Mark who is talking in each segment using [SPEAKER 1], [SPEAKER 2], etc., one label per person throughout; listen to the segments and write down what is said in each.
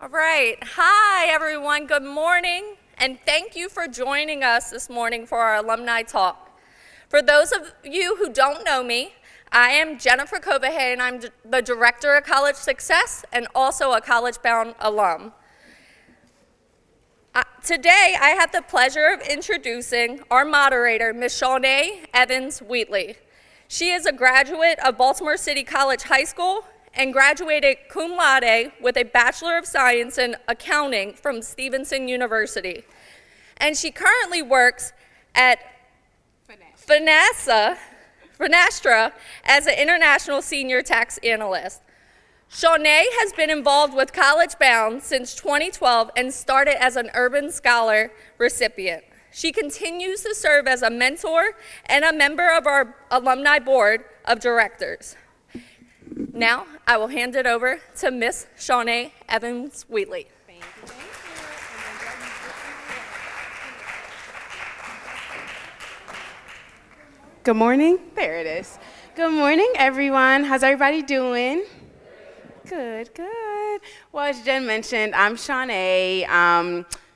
[SPEAKER 1] All right. Hi, everyone. Good morning, and thank you for joining us this morning for our alumni talk. For those of you who don't know me, I am Jennifer Covahey, and I'm the Director of College Success and also a CollegeBound alum. Today, I have the pleasure of introducing our moderator, Ms. Shaunae Evans-Wheatley. She is a graduate of Baltimore City College High School and graduated cum laude with a Bachelor of Science in Accounting from Stevenson University. And she currently works at Finastra as an international senior tax analyst. Shawnee has been involved with CollegeBound since 2012 and started as an Urban Scholar recipient. She continues to serve as a mentor and a member of our alumni board of directors. Now, I will hand it over to Miss Shawnee Evans-Wheatley.
[SPEAKER 2] Thank you. Good morning. There it is. Good morning, everyone. How's everybody doing? Good, good. Well, as Jen mentioned, I'm Shawnee.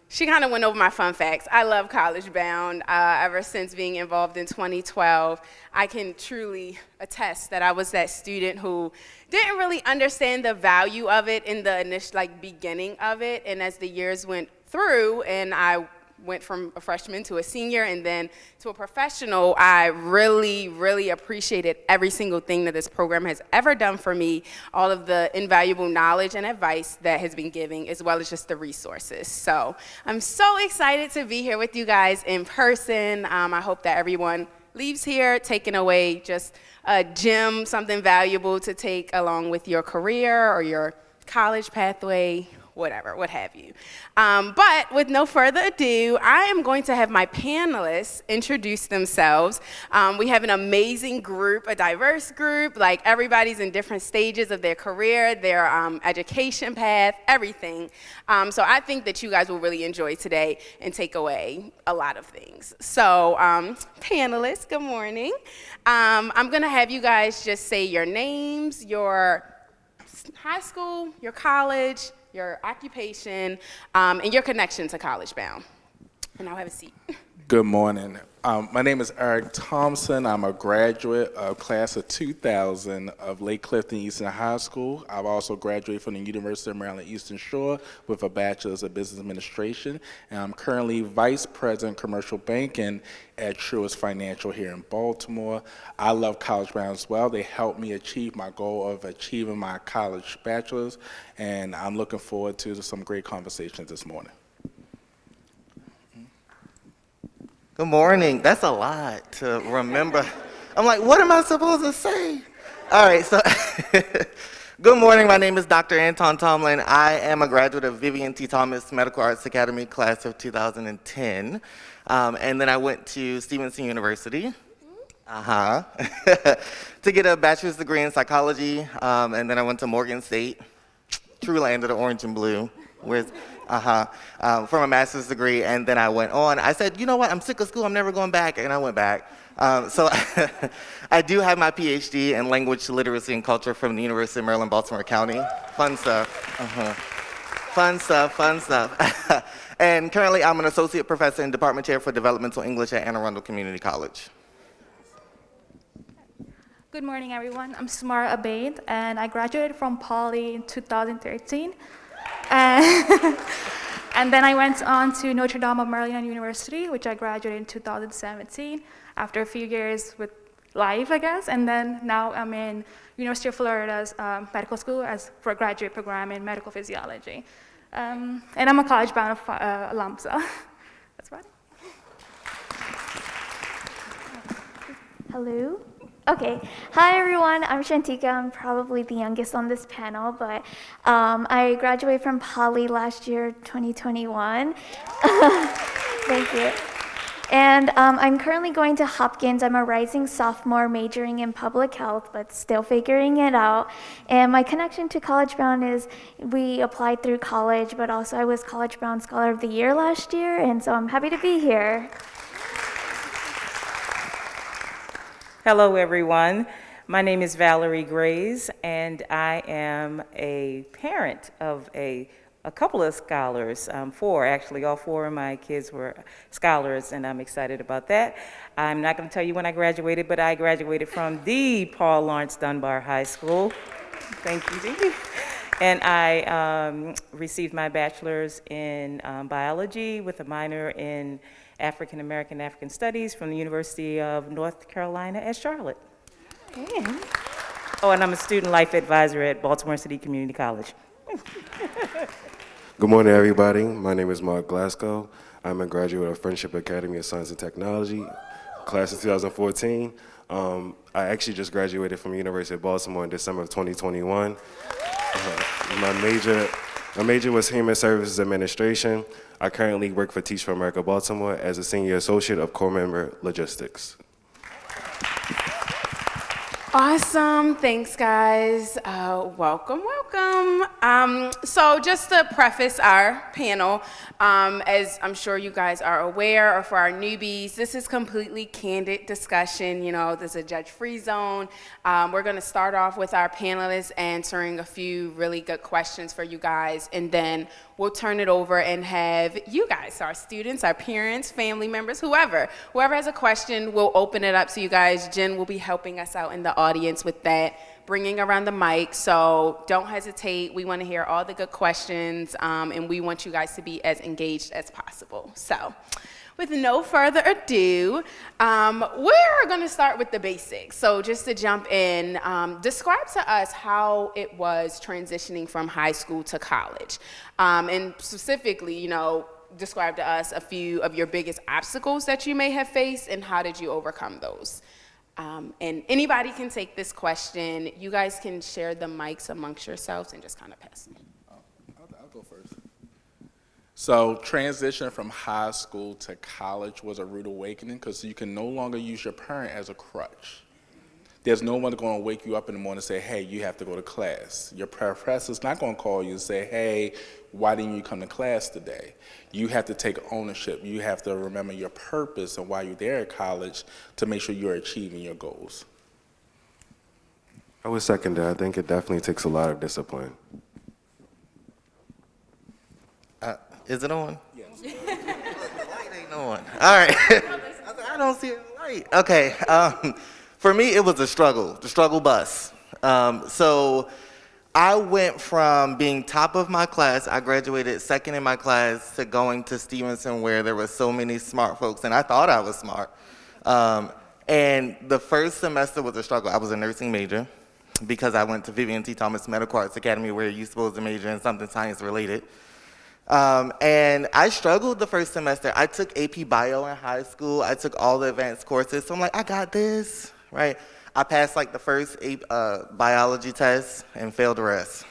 [SPEAKER 2] She kind of went over my fun facts. I love CollegeBound. Ever since being involved in 2012, I can truly attest that I was that student who didn't really understand the value of it in the initial, beginning of it. And as the years went through and I went from a freshman to a senior and then to a professional, I really, really appreciated every single thing that this program has ever done for me, all of the invaluable knowledge and advice that has been given, as well as just the resources. So I'm so excited to be here with you guys in person. I hope that everyone leaves here taking away just a gem, something valuable to take along with your career or your college pathway, whatever, what have you. But with no further ado, I am going to have my panelists introduce themselves. We have an amazing group, a diverse group, everybody's in different stages of their career, their education path, everything. So I think that you guys will really enjoy today and take away a lot of things. So panelists, good morning. I'm gonna have you guys just say your names, your high school, your college, your occupation, and your connection to CollegeBound. And I'll have a seat.
[SPEAKER 3] Good morning. My name is Eric Thompson. I'm a graduate of class of 2000 of Lake Clifton Eastern High School. I've also graduated from the University of Maryland Eastern Shore with a bachelor's of business administration. And I'm currently vice president commercial banking at Truist Financial here in Baltimore. I love CollegeBound as well. They helped me achieve my goal of achieving my college bachelor's, and I'm looking forward to some great conversations this morning.
[SPEAKER 4] Good morning. That's a lot to remember. I'm like, what am I supposed to say? All right, so good morning. My name is Dr. Antoine Tomlin. I am a graduate of Vivian T. Thomas Medical Arts Academy, class of 2010. And then I went to Stevenson University to get a bachelor's degree in psychology. And then I went to Morgan State, true land of the orange and blue. From a master's degree, and then I went on. I said, you know what, I'm sick of school, I'm never going back, and I went back. So I do have my PhD in language, literacy, and culture from the University of Maryland, Baltimore County. Fun stuff. Fun stuff. And currently I'm an associate professor and department chair for developmental English at Anne Arundel Community College.
[SPEAKER 5] Good morning, everyone. I'm Summara Abaid, and I graduated from Poly in 2013. And then I went on to Notre Dame of Maryland University, which I graduated in 2017 after a few years with life, I guess. And then now I'm in University of Florida's medical school for a graduate program in medical physiology. And I'm a CollegeBound alum, so that's right.
[SPEAKER 6] Hello. Okay. Hi, everyone. I'm Shantika. I'm probably the youngest on this panel, but I graduated from Poly last year, 2021. Thank you. And I'm currently going to Hopkins. I'm a rising sophomore majoring in public health, but still figuring it out. And my connection to CollegeBound is we applied through college, but also I was CollegeBound Scholar of the Year last year, and so I'm happy to be here.
[SPEAKER 7] Hello, everyone. My name is Valerie Grays, and I am a parent of a a couple of scholars, four actually, all four of my kids were scholars, and I'm excited about that. I'm not going to tell you when I graduated, but I graduated from the Paul Lawrence Dunbar High School. Thank you. And I received my bachelor's in biology with a minor in African American African Studies from the University of North Carolina at Charlotte. Yeah. Oh, and I'm a student life advisor at Baltimore City Community College.
[SPEAKER 8] Good morning, everybody. My name is Mark Glascoe. I'm a graduate of Friendship Academy of Science and Technology, class of 2014. I actually just graduated from the University of Baltimore in December of 2021. My major was Human Services Administration. I currently work for Teach for America Baltimore as a senior associate of core member logistics.
[SPEAKER 2] Awesome, thanks guys. Welcome, welcome. So just to preface our panel, as I'm sure you guys are aware, or for our newbies, this is completely candid discussion. You know, there's a judge-free zone. We're gonna start off with our panelists answering a few really good questions for you guys, and then we'll turn it over and have you guys, our students, our parents, family members, whoever has a question, we'll open it up to you guys. Jen will be helping us out in the audience with that, bringing around the mic, so don't hesitate. We want to hear all the good questions, and we want you guys to be as engaged as possible. So with no further ado, we're going to start with the basics. So just to jump in, describe to us how it was transitioning from high school to college, and specifically, you know, describe to us a few of your biggest obstacles that you may have faced, and how did you overcome those? And anybody can take this question. You guys can share the mics amongst yourselves and just kind of pass it.
[SPEAKER 3] I'll go first. So transition from high school to college was a rude awakening because you can no longer use your parent as a crutch. There's no one going to wake you up in the morning and say, hey, you have to go to class. Your professor's not going to call you and say, hey, why didn't you come to class today? You have to take ownership. You have to remember your purpose and why you're there at college to make sure you're achieving your goals.
[SPEAKER 8] I would second that. I think it definitely takes a lot of discipline.
[SPEAKER 4] Is it on?
[SPEAKER 3] Yes.
[SPEAKER 4] The light ain't on. All right. I don't see a light. Okay. For me, it was the struggle bus. So I went from being top of my class, I graduated second in my class, to going to Stevenson where there were so many smart folks, and I thought I was smart. And the first semester was a struggle. I was a nursing major because I went to Vivian T. Thomas Medical Arts Academy where you're supposed to major in something science related. And I struggled the first semester. I took AP Bio in high school. I took all the advanced courses. So I'm like, I got this, right? I passed like the first biology test and failed the rest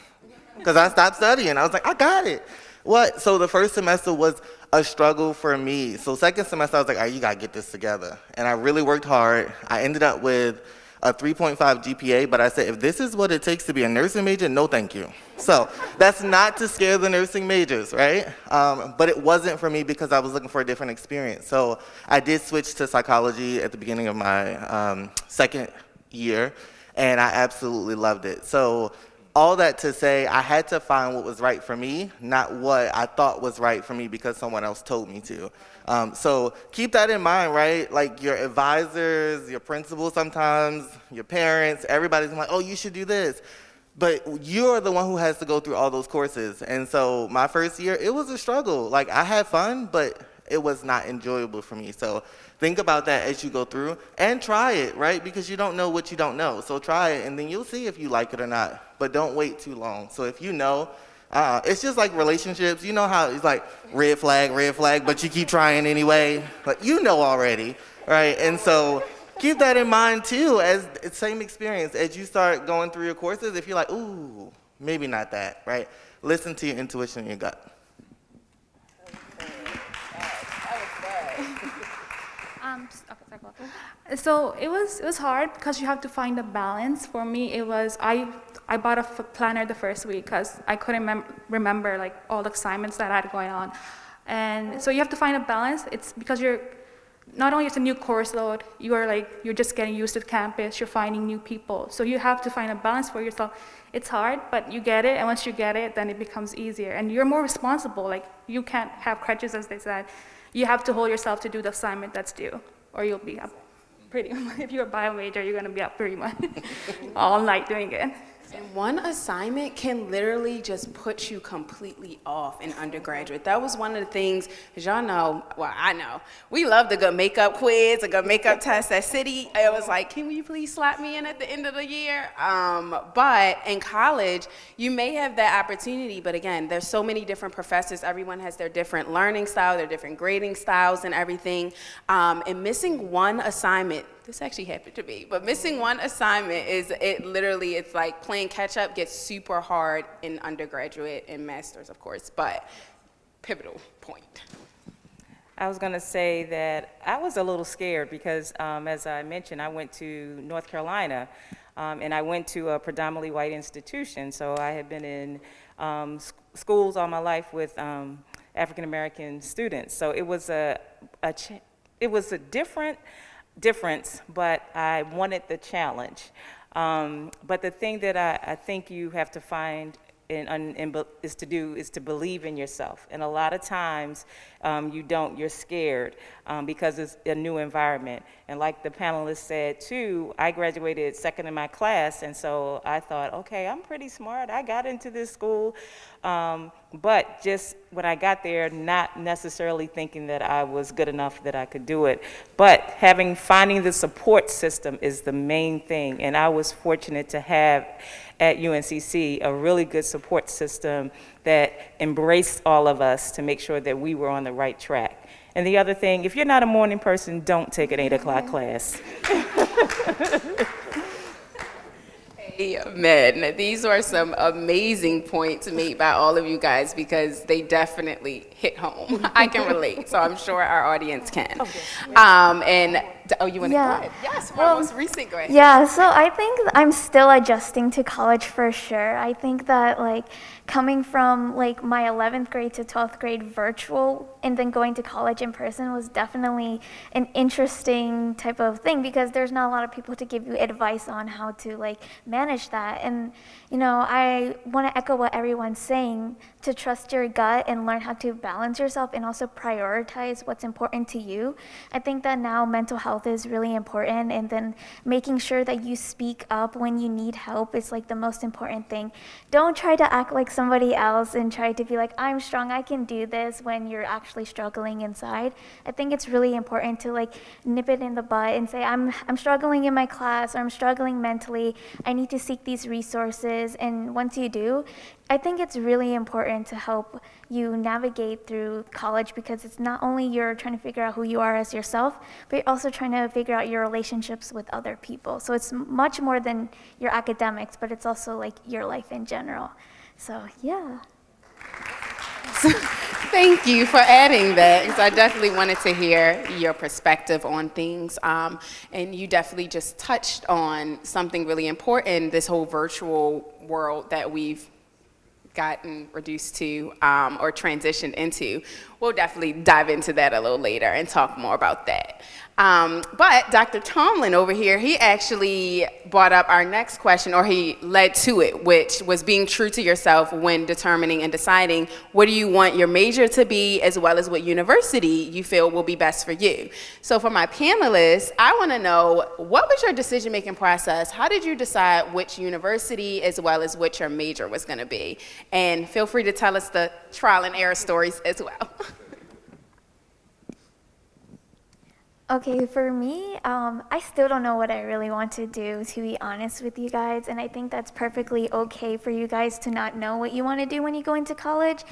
[SPEAKER 4] because I stopped studying. I was like, I got it. What? So the first semester was a struggle for me. So second semester, I was like, all right, you got to get this together. And I really worked hard. I ended up with a 3.5 GPA, but I said, if this is what it takes to be a nursing major, no thank you. So that's not to scare the nursing majors, right? But it wasn't for me because I was looking for a different experience. So I did switch to psychology at the beginning of my second year, and I absolutely loved it. So all that to say, I had to find what was right for me, not what I thought was right for me because someone else told me to. So keep that in mind, right? Like your advisors, your principals sometimes, your parents, everybody's like, oh, you should do this. But you're the one who has to go through all those courses. And so my first year, it was a struggle. Like I had fun, but it was not enjoyable for me. So think about that as you go through and try it, right? Because you don't know what you don't know. So try it and then you'll see if you like it or not. But don't wait too long. So if you know, it's just like relationships. You know how it's like red flag, but you keep trying anyway. But you know already, right? And so keep that in mind too, as same experience as you start going through your courses. If you're like, ooh, maybe not that, right? Listen to your intuition and your gut.
[SPEAKER 5] So it was hard because you have to find a balance. For me, it was I bought a planner the first week because I couldn't remember like all the assignments that I had going on, and so you have to find a balance. It's because you're not only it's a new course load, you're just getting used to the campus, you're finding new people. So you have to find a balance for yourself. It's hard, but you get it, and once you get it, then it becomes easier. And you're more responsible. Like, you can't have crutches, as they said. You have to hold yourself to do the assignment that's due, or you'll be up pretty much. If you're a bio major, you're gonna be up pretty much all night doing it.
[SPEAKER 2] And one assignment can literally just put you completely off in undergraduate. That was one of the things, as y'all know, well, I know, we love the good makeup quiz, a good makeup test at City. It was like, can you please slap me in at the end of the year? But in college, you may have that opportunity, but again, there's so many different professors. Everyone has their different learning style, their different grading styles and everything. And missing one assignment, this actually happened to me, but missing one assignment it's like playing catch up gets super hard in undergraduate and masters, of course, but pivotal point.
[SPEAKER 7] I was going to say that I was a little scared because, as I mentioned, I went to North Carolina, and I went to a predominantly white institution, so I had been in schools all my life with African American students. So it was a difference, but I wanted the challenge. But the thing that I think you have to find is to believe in yourself. And a lot of times you don't, you're scared because it's a new environment. And like the panelists said too, I graduated second in my class, and so I thought, okay, I'm pretty smart, I got into this school. But just when I got there, not necessarily thinking that I was good enough that I could do it. But finding the support system is the main thing. And I was fortunate to have at UNCC a really good support system that embraced all of us to make sure that we were on the right track. And the other thing, if you're not a morning person, don't take an 8 o'clock class.
[SPEAKER 2] Amen. These are some amazing points made by all of you guys because they definitely hit home. I can relate, so I'm sure our audience can. You want to go ahead? Yes, for most recent grade.
[SPEAKER 6] Yeah, so I think I'm still adjusting to college for sure. I think that coming from my 11th grade to 12th grade virtual and then going to college in person was definitely an interesting type of thing because there's not a lot of people to give you advice on how to manage that. And I want to echo what everyone's saying, to trust your gut and learn how to balance yourself and also prioritize what's important to you. I think that now mental health is really important, and then making sure that you speak up when you need help is the most important thing. Don't try to act like somebody else and try to be like, I'm strong, I can do this, when you're actually struggling inside. I think it's really important to nip it in the bud and say, I'm struggling in my class, or I'm struggling mentally, I need to seek these resources. And once you do, I think it's really important to help you navigate through college because it's not only you're trying to figure out who you are as yourself, but you're also trying to figure out your relationships with other people. So it's much more than your academics, but it's also your life in general. So yeah.
[SPEAKER 2] Thank you for adding that, because I definitely wanted to hear your perspective on things. And you definitely just touched on something really important, this whole virtual world that we've gotten reduced to or transitioned into. We'll definitely dive into that a little later and talk more about that. But Dr. Tomlin over here, he actually brought up our next question, or he led to it, which was being true to yourself when determining and deciding what do you want your major to be, as well as what university you feel will be best for you. So for my panelists, I want to know, what was your decision-making process? How did you decide which university as well as what your major was going to be? And feel free to tell us the trial and error stories as well.
[SPEAKER 6] Okay, for me, I still don't know what I really want to do, to be honest with you guys, and I think that's perfectly okay for you guys to not know what you want to do when you go into college.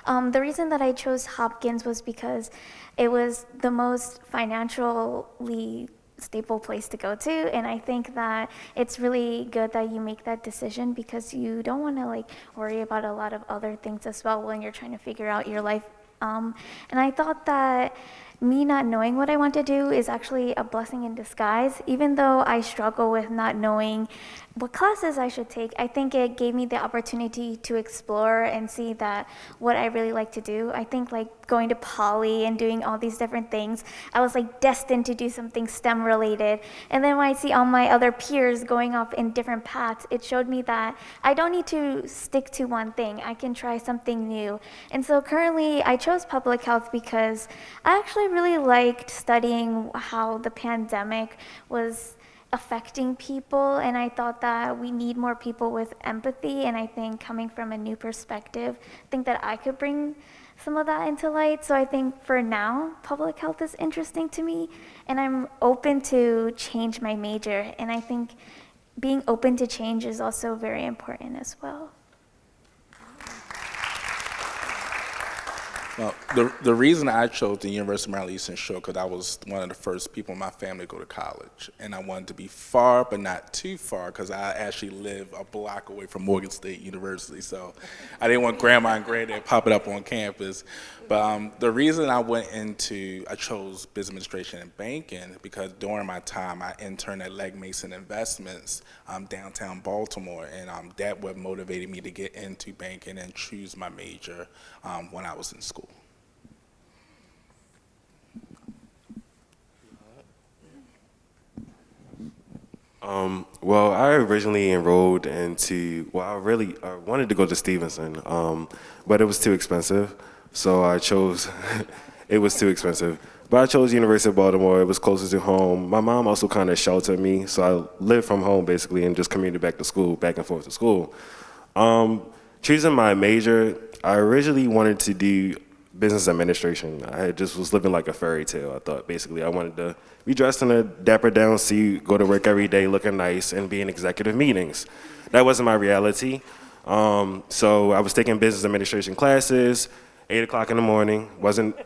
[SPEAKER 6] The reason that I chose Hopkins was because it was the most financially stable place to go to, and I think that it's really good that you make that decision because you don't want to worry about a lot of other things as well when you're trying to figure out your life. And I thought that me not knowing what I want to do is actually a blessing in disguise. Even though I struggle with not knowing what classes I should take, I think it gave me the opportunity to explore and see that what I really like to do. I think like going to Poly and doing all these different things, I was like destined to do something STEM related. And then when I see all my other peers going off in different paths, it showed me that I don't need to stick to one thing. I can try something new. And so currently I chose public health because I actually really liked studying how the pandemic was affecting people, and I thought that we need more people with empathy, and I think coming from a new perspective, I think that I could bring some of that into light. So I think for now, public health is interesting to me, and I'm open to change my major, and I think being open to change is also very important as well.
[SPEAKER 3] Well, the reason I chose the University of Maryland Eastern Shore because I was one of the first people in my family to go to college, and I wanted to be far but not too far because I actually live a block away from Morgan State University, so I didn't want grandma and granddad popping up on campus. But the reason I chose business administration and banking because during my time I interned at Legg Mason Investments downtown Baltimore, and that what motivated me to get into banking and choose my major when I was in school.
[SPEAKER 8] Well, I originally enrolled into, I wanted to go to Stevenson, but it was too expensive. So I chose, it was too expensive. But I chose University of Baltimore. It was closer to home. My mom also kind of sheltered me, so I lived from home basically and just commuted back and forth to school. Choosing my major, I originally wanted to do business administration. I just was living like a fairy tale. I thought basically I wanted to be dressed in a dapper down suit, go to work every day looking nice, and be in executive meetings. That wasn't my reality. So I was taking business administration classes, 8 o'clock in the morning, wasn't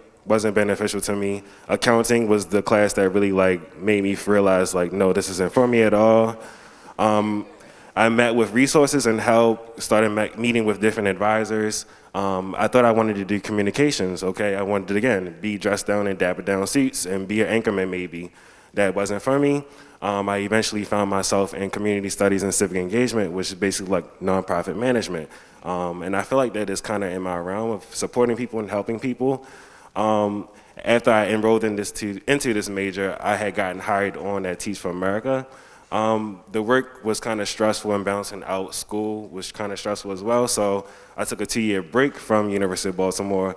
[SPEAKER 8] beneficial to me. Accounting was the class that really made me realize no, this isn't for me at all. I met with resources and help, started meeting with different advisors. I thought I wanted to do communications, okay? I wanted to, again, be dressed down in dapper down suits and be an anchorman maybe. That wasn't for me. I eventually found myself in community studies and civic engagement, which is basically like nonprofit management. And I feel like that is kind of in my realm of supporting people and helping people. After I enrolled into this major, I had gotten hired on at Teach for America. The work was kind of stressful, and bouncing out school was kind of stressful as well. So I took a 2-year break from University of Baltimore.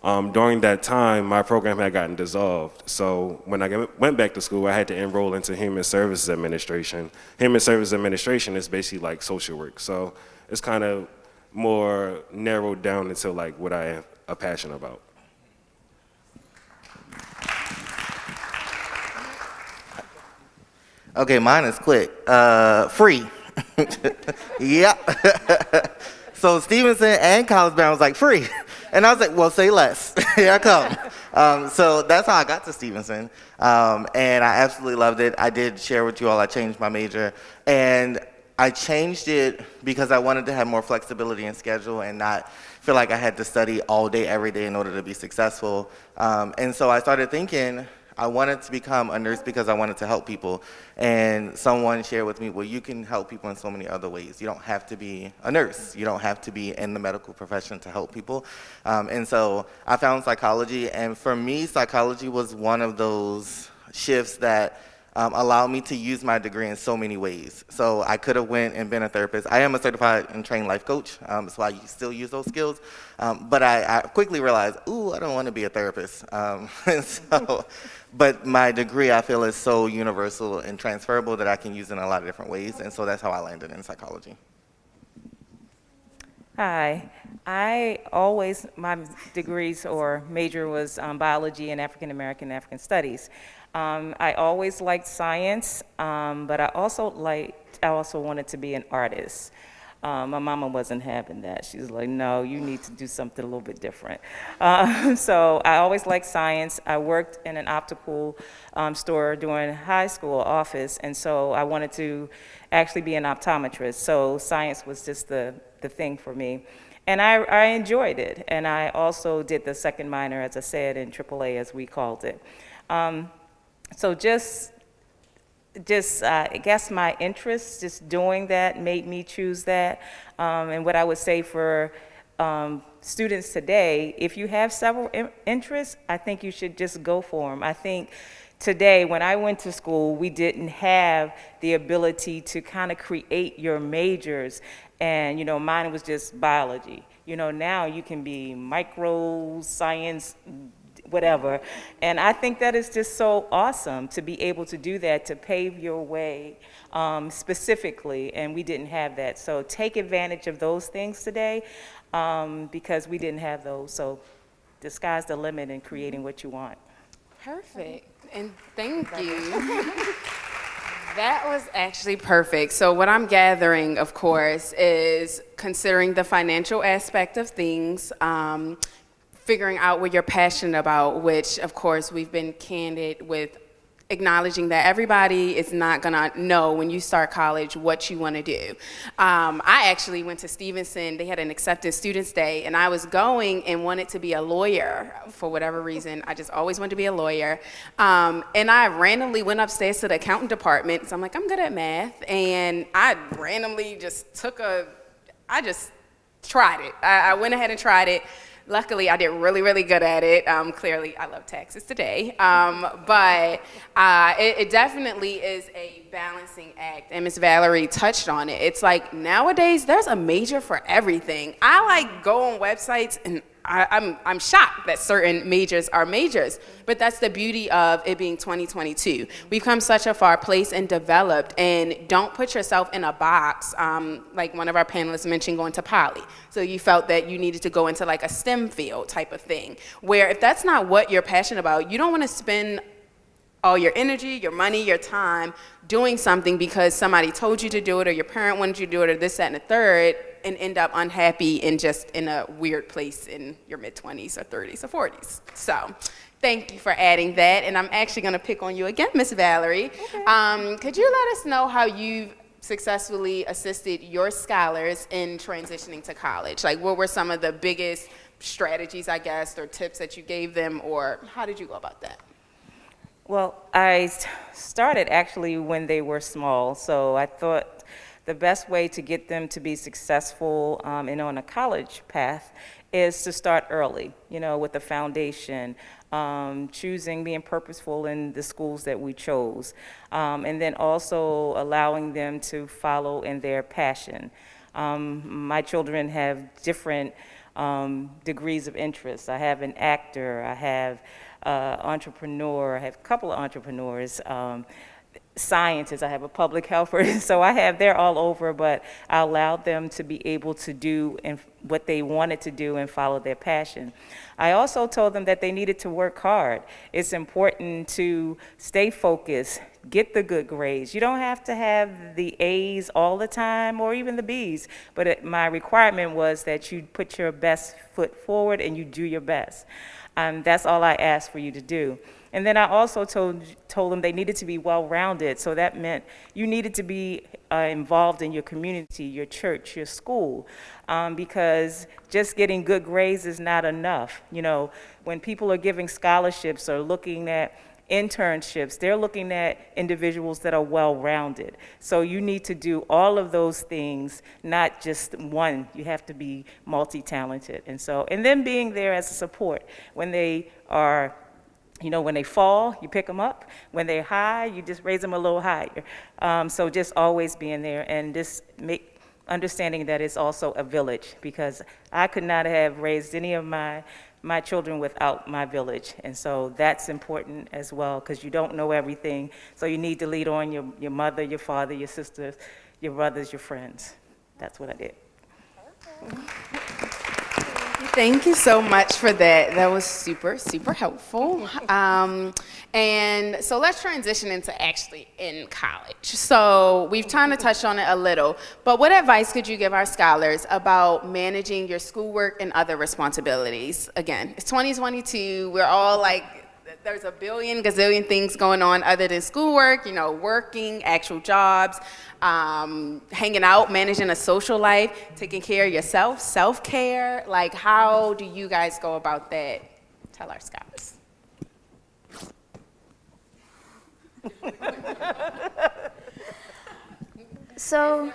[SPEAKER 8] During that time, my program had gotten dissolved. So when I went back to school, I had to enroll into Human Services Administration. Human Services Administration is basically like social work. So it's kind of more narrowed down into what I am passionate about.
[SPEAKER 4] Okay, mine is quick. Free. Yep. So Stevenson and CollegeBound was like, free. And I was like, well, say less. Here I come. So that's how I got to Stevenson. And I absolutely loved it. I did share with you all, I changed my major. And I changed it because I wanted to have more flexibility in schedule and not feel like I had to study all day, every day in order to be successful. And so I started thinking, I wanted to become a nurse because I wanted to help people. And someone shared with me, well, you can help people in so many other ways. You don't have to be a nurse. You don't have to be in the medical profession to help people. And so I found psychology, and for me, psychology was one of those shifts that allowed me to use my degree in so many ways. So I could have went and been a therapist. I am a certified and trained life coach, so I still use those skills. But I quickly realized, ooh, I don't want to be a therapist. But my degree, I feel, is so universal and transferable that I can use it in a lot of different ways, and so that's how I landed in psychology.
[SPEAKER 7] Hi. My degrees or major was biology and African American and African studies. I always liked science, but I also wanted to be an artist. My mama wasn't having that. She was like, no, you need to do something a little bit different. So I always liked science. I worked in an optical store during high school office, and so I wanted to actually be an optometrist. So science was just the thing for me. And I enjoyed it. And I also did the second minor, as I said, in AAA, as we called it. So I guess my interest, just doing that, made me choose that. And what I would say for students today, if you have several interests, I think you should just go for them. I think today, when I went to school, we didn't have the ability to kind of create your majors. And, mine was just biology. Now you can be micro science, whatever. And I think that is just so awesome to be able to do that, to pave your way specifically, and we didn't have that. So take advantage of those things today because we didn't have those. So the sky's the limit in creating what you want.
[SPEAKER 2] Perfect, and thank you. That was actually perfect. So what I'm gathering, of course, is considering the financial aspect of things, figuring out what you're passionate about, which, of course, we've been candid with acknowledging that everybody is not gonna know when you start college what you wanna do. I actually went to Stevenson, they had an acceptance students day, and I was going and wanted to be a lawyer for whatever reason. I just always wanted to be a lawyer. And I randomly went upstairs to the accounting department, so I'm like, I'm good at math, and I randomly just I just tried it. I went ahead and tried it. Luckily, I did really, really good at it. Clearly, I love taxes today. But it definitely is a balancing act, and Ms. Valerie touched on it. It's like nowadays, there's a major for everything. I go on websites, and I'm shocked that certain majors are majors, but that's the beauty of it being 2022. We've come such a far place and developed, and don't put yourself in a box, like one of our panelists mentioned going to poly. So you felt that you needed to go into like a STEM field type of thing, where if that's not what you're passionate about, you don't want to spend all your energy, your money, your time doing something because somebody told you to do it or your parent wanted you to do it or this, that, and the third, and end up unhappy and just in a weird place in your mid-20s or 30s or 40s. So thank you for adding that. And I'm actually going to pick on you again, Miss Valerie. Okay. Could you let us know how you've successfully assisted your scholars in transitioning to college? Like, what were some of the biggest strategies, I guess, or tips that you gave them, or how did you go about that?
[SPEAKER 7] Well, I started actually when they were small, so I thought the best way to get them to be successful and on a college path is to start early, with the foundation, being purposeful in the schools that we chose, and then also allowing them to follow in their passion. My children have different degrees of interest. I have an actor, I have entrepreneur, I have a couple of entrepreneurs, scientists, I have a public healther, so they're all over, but I allowed them to be able to do what they wanted to do and follow their passion. I also told them that they needed to work hard. It's important to stay focused, get the good grades. You don't have to have the A's all the time or even the B's, but my requirement was that you put your best foot forward and you do your best. That's all I asked for you to do. And then I also told them they needed to be well-rounded, so that meant you needed to be involved in your community, your church, your school, because just getting good grades is not enough. When people are giving scholarships or looking at internships, they're looking at individuals that are well-rounded. So you need to do all of those things, not just one. You have to be multi-talented. And then being there as a support. When they are, when they fall, you pick them up. When they're high, you just raise them a little higher. So just always being there and just understanding that it's also a village, because I could not have raised any of my children without my village. And so that's important as well, because you don't know everything. So you need to lead on your mother, your father, your sisters, your brothers, your friends. That's what I did.
[SPEAKER 2] Thank you so much for that. That was super, super helpful. And so let's transition into actually in college. So we've kind of touched on it a little, but what advice could you give our scholars about managing your schoolwork and other responsibilities? Again, it's 2022. We're all like there's a billion gazillion things going on other than schoolwork, you know, working, actual jobs, hanging out, managing a social life, taking care of yourself, self-care. Like, how do you guys go about that? Tell our scholars.
[SPEAKER 6] So,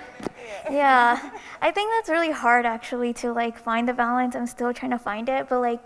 [SPEAKER 6] yeah, I think that's really hard actually to like find the balance. I'm still trying to find it, but like,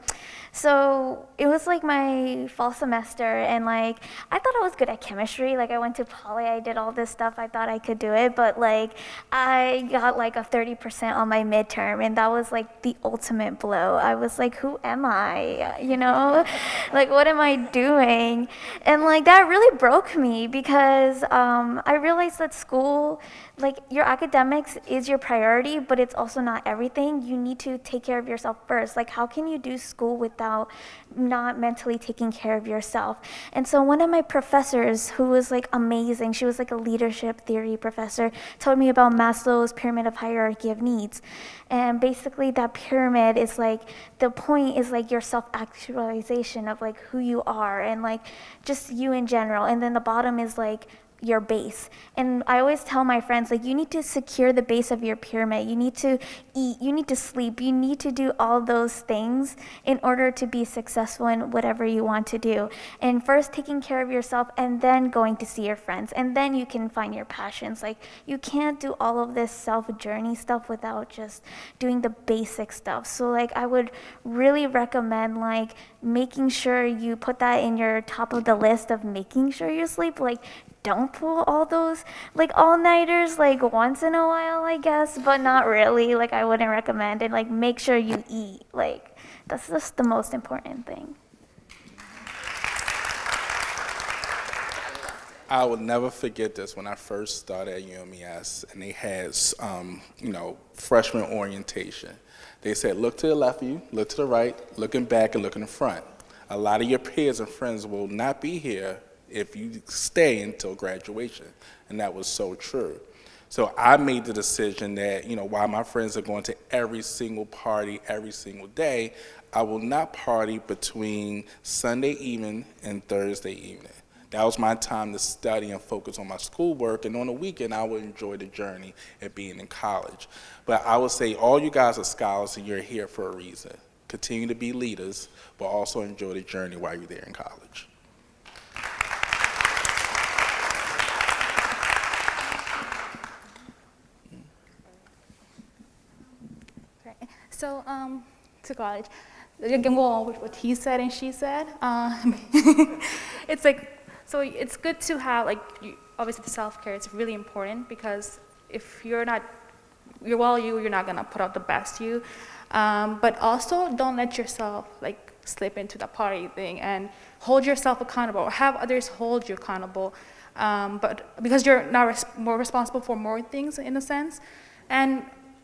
[SPEAKER 6] so it was like my fall semester, and like I thought I was good at chemistry. Like I went to poly, I did all this stuff. I thought I could do it, but like I got like a 30% on my midterm, and that was like the ultimate blow. I was like, who am I? You know, like what am I doing? And like that really broke me because I realized that school, like your academics is your priority, but it's also not everything. You need to take care of yourself first. Like how can you do school without not mentally taking care of yourself? And so one of my professors who was like amazing, she was like a leadership theory professor, told me about Maslow's pyramid of hierarchy of needs. And basically that pyramid is like, the point is like your self-actualization of like who you are and like just you in general. And then the bottom is like your base. And I always tell my friends, like, you need to secure the base of your pyramid. You need to eat, you need to sleep, you need to do all those things in order to be successful in whatever you want to do. And first taking care of yourself, and then going to see your friends, and then you can find your passions. Like, you can't do all of this self-journey stuff without just doing the basic stuff. So like I would really recommend like making sure you put that in your top of the list of making sure you sleep. Like, don't pull all those like all-nighters like once in a while, I guess, but not really. Like I wouldn't recommend it. Like make sure you eat. Like that's just the most important thing.
[SPEAKER 3] I will never forget this when I first started at UMES and they had, freshman orientation. They said, look to the left of you, look to the right, looking back and look in the front. A lot of your peers and friends will not be here if you stay until graduation, and that was so true. So I made the decision that, while my friends are going to every single party every single day, I will not party between Sunday evening and Thursday evening. That was my time to study and focus on my schoolwork, and on the weekend I would enjoy the journey of being in college. But I would say all you guys are scholars and you're here for a reason. Continue to be leaders, but also enjoy the journey while you're there in college.
[SPEAKER 5] So, to college, again, well, what he said and she said, it's like, so it's good to have, like, obviously the self-care, it's really important because if you're not, you're not gonna put out the best you, but also don't let yourself, like, slip into the party thing and hold yourself accountable, or have others hold you accountable, but because you're not more responsible for more things in a sense, and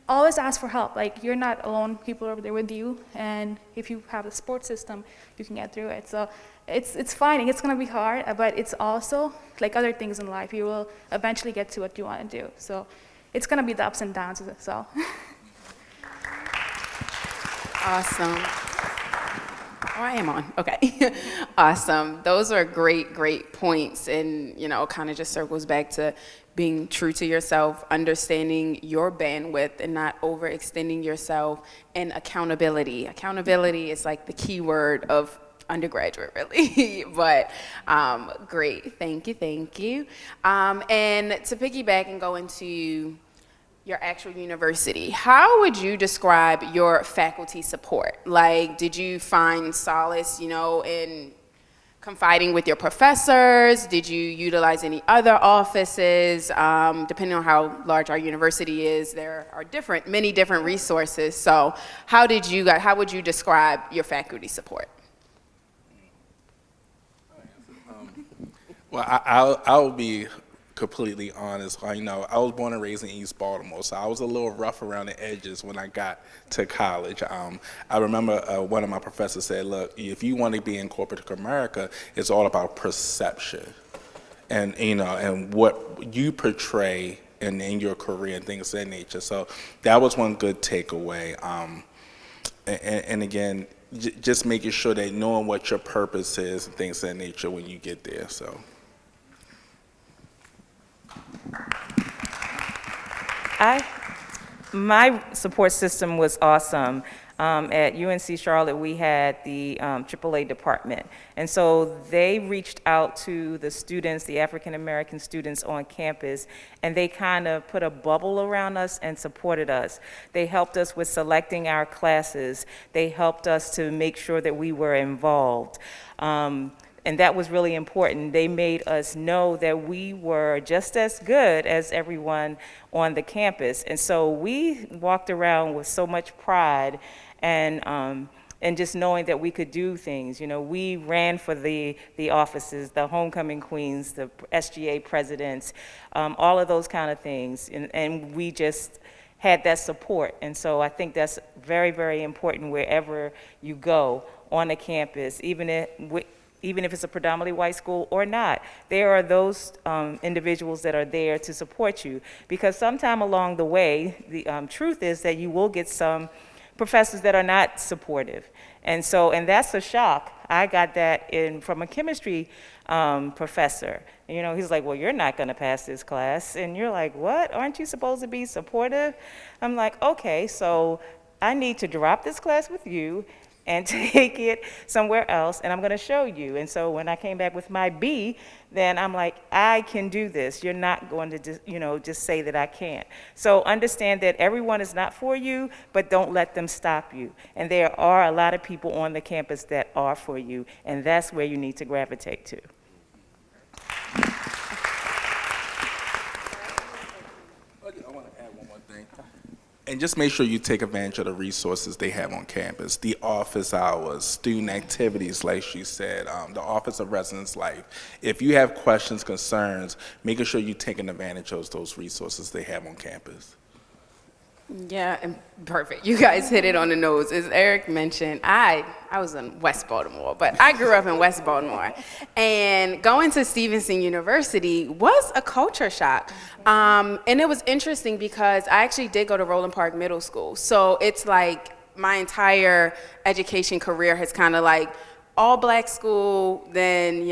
[SPEAKER 5] always ask for help. Like, you're not alone, people are there with you, and if you have a support system, you can get through it. So it's fine, it's gonna be hard, but it's also like other things in life, you will eventually get to what you wanna do. So it's gonna be the ups and downs, so.
[SPEAKER 2] Awesome. Oh, I am on, okay. Awesome, those are great points, and kind of just circles back to being true to yourself, understanding your bandwidth and not overextending yourself, and accountability. Accountability is like the key word of undergraduate, really, but great, thank you. And to piggyback and go into your actual university, how would you describe your faculty support? Like, did you find solace, in confiding with your professors? Did you utilize any other offices? Depending on how large our university is, there are many different resources. So how would you describe your faculty support?
[SPEAKER 3] Well, I'll be completely honest. I was born and raised in East Baltimore, so I was a little rough around the edges when I got to college. I remember one of my professors said, look, if you want to be in corporate America, it's all about perception and, and what you portray in your career and things of that nature. So that was one good takeaway. And again, just making sure that knowing what your purpose is and things of that nature when you get there. So.
[SPEAKER 7] My support system was awesome. At UNC Charlotte, we had the AAA department. And so they reached out to the students, the African-American students on campus, and they kind of put a bubble around us and supported us. They helped us with selecting our classes. They helped us to make sure that we were involved. And that was really important. They made us know that we were just as good as everyone on the campus. And so we walked around with so much pride and just knowing that we could do things. You know, we ran for the offices, the homecoming queens, the SGA presidents, all of those kind of things. And we just had that support. And so I think that's very, very important wherever you go on a campus, even if it's a predominantly white school or not. There are those individuals that are there to support you, because sometime along the way, the truth is that you will get some professors that are not supportive. And that's a shock. I got that from a chemistry professor. You know, he's like, well, you're not gonna pass this class. And you're like, what? Aren't you supposed to be supportive? I'm like, okay, so I need to drop this class with you and take it somewhere else, and I'm gonna show you. And so when I came back with my B, then I'm like, I can do this. You're not going to just say that I can't. So understand that everyone is not for you, but don't let them stop you. And there are a lot of people on the campus that are for you, and that's where you need to gravitate to.
[SPEAKER 3] I want to add one more thing. And just make sure you take advantage of the resources they have on campus, the office hours, student activities, like she said, the Office of Residence Life. If you have questions, concerns, making sure you're taking advantage of those resources they have on campus.
[SPEAKER 2] Yeah, and perfect. You guys hit it on the nose. As Eric mentioned, I was in West Baltimore, but I grew up in West Baltimore. And going to Stevenson University was a culture shock. And it was interesting because I actually did go to Roland Park Middle School. So it's like my entire education career has kind of like all black school, then,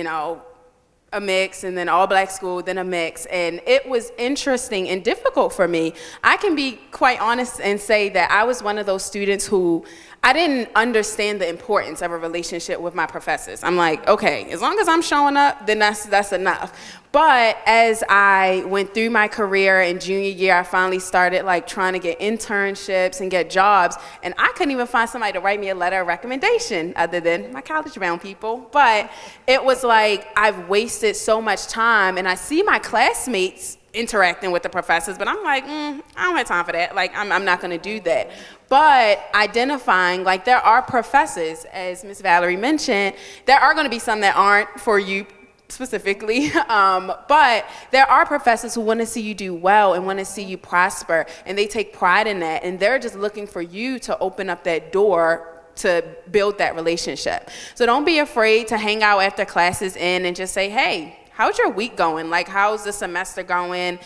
[SPEAKER 2] a mix, and then all black school, then a mix. And it was interesting and difficult for me. I can be quite honest and say that I was one of those students who I didn't understand the importance of a relationship with my professors. I'm like, okay, as long as I'm showing up, then that's enough. But as I went through my career in junior year, I finally started like trying to get internships and get jobs, and I couldn't even find somebody to write me a letter of recommendation other than my CollegeBound people. But it was like I've wasted so much time, and I see my classmates interacting with the professors, but I'm like, I don't have time for that. Like, I'm not gonna do that. But identifying, like, there are professors, as Ms. Valerie mentioned, there are gonna be some that aren't for you specifically, but there are professors who want to see you do well and want to see you prosper, and they take pride in that, and they're just looking for you to open up that door to build that relationship. So don't be afraid to hang out after classes end and just say, hey, how's your week going? Like, how's the semester going?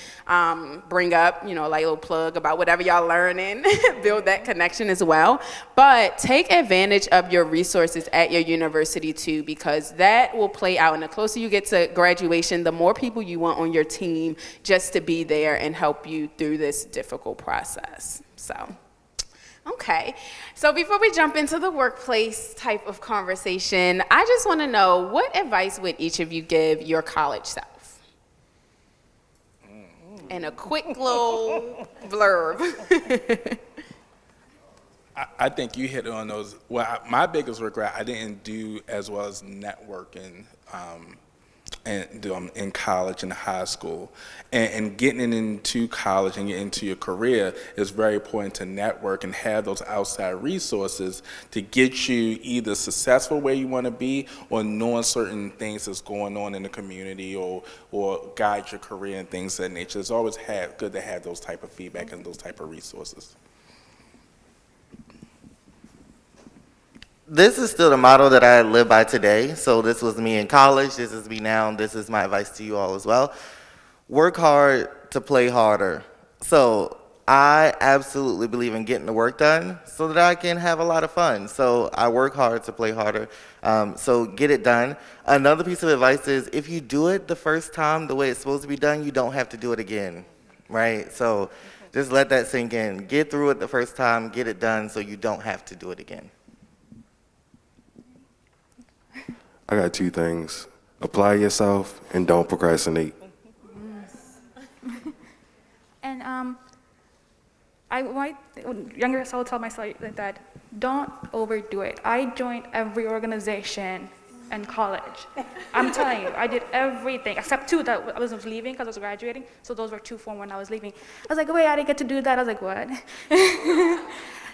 [SPEAKER 2] Bring up, like a little plug about whatever y'all learning, build that connection as well. But take advantage of your resources at your university too, because that will play out. And the closer you get to graduation, the more people you want on your team just to be there and help you through this difficult process. So. Okay, so before we jump into the workplace type of conversation, I just want to know, what advice would each of you give your college self? And a quick little blurb.
[SPEAKER 3] I think you hit on those. Well, my biggest regret, I didn't do as well as networking in college and high school. And getting into college and getting into your career is very important to network and have those outside resources to get you either successful where you want to be, or knowing certain things that's going on in the community, or guide your career and things of that nature. It's always good to have those type of feedback and those type of resources.
[SPEAKER 4] This is still the motto that I live by today. So this was me in college, this is me now, and this is my advice to you all as well. Work hard to play harder. So I absolutely believe in getting the work done so that I can have a lot of fun. So I work hard to play harder. So get it done. Another piece of advice is if you do it the first time the way it's supposed to be done, you don't have to do it again, right? So just let that sink in. Get through it the first time, get it done so you don't have to do it again.
[SPEAKER 8] I got two things. Apply yourself and don't procrastinate.
[SPEAKER 5] And my younger self will tell myself that don't overdo it. I joined every organization in college. I'm telling you, I did everything except two that I was leaving because I was graduating. So those were two from when I was leaving. I was like, wait, I didn't get to do that. I was like, what?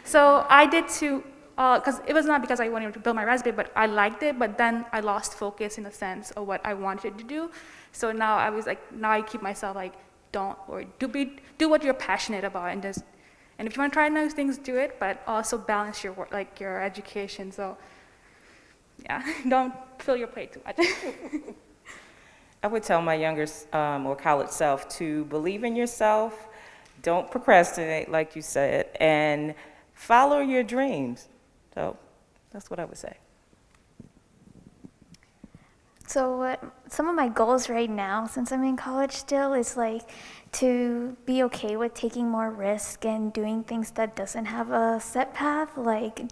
[SPEAKER 5] So I did two, because it was not because I wanted to build my resume, but I liked it, but then I lost focus in the sense of what I wanted to do. So now I was like, now I keep myself like, do what you're passionate about, and if you want to try new things, do it, but also balance your work, like your education. So yeah, don't fill your plate too much.
[SPEAKER 7] I would tell my younger or college self to believe in yourself, don't procrastinate like you said, and follow your dreams. So that's what I would say.
[SPEAKER 6] So some of my goals right now, since I'm in college still, is like to be okay with taking more risk and doing things that doesn't have a set path, like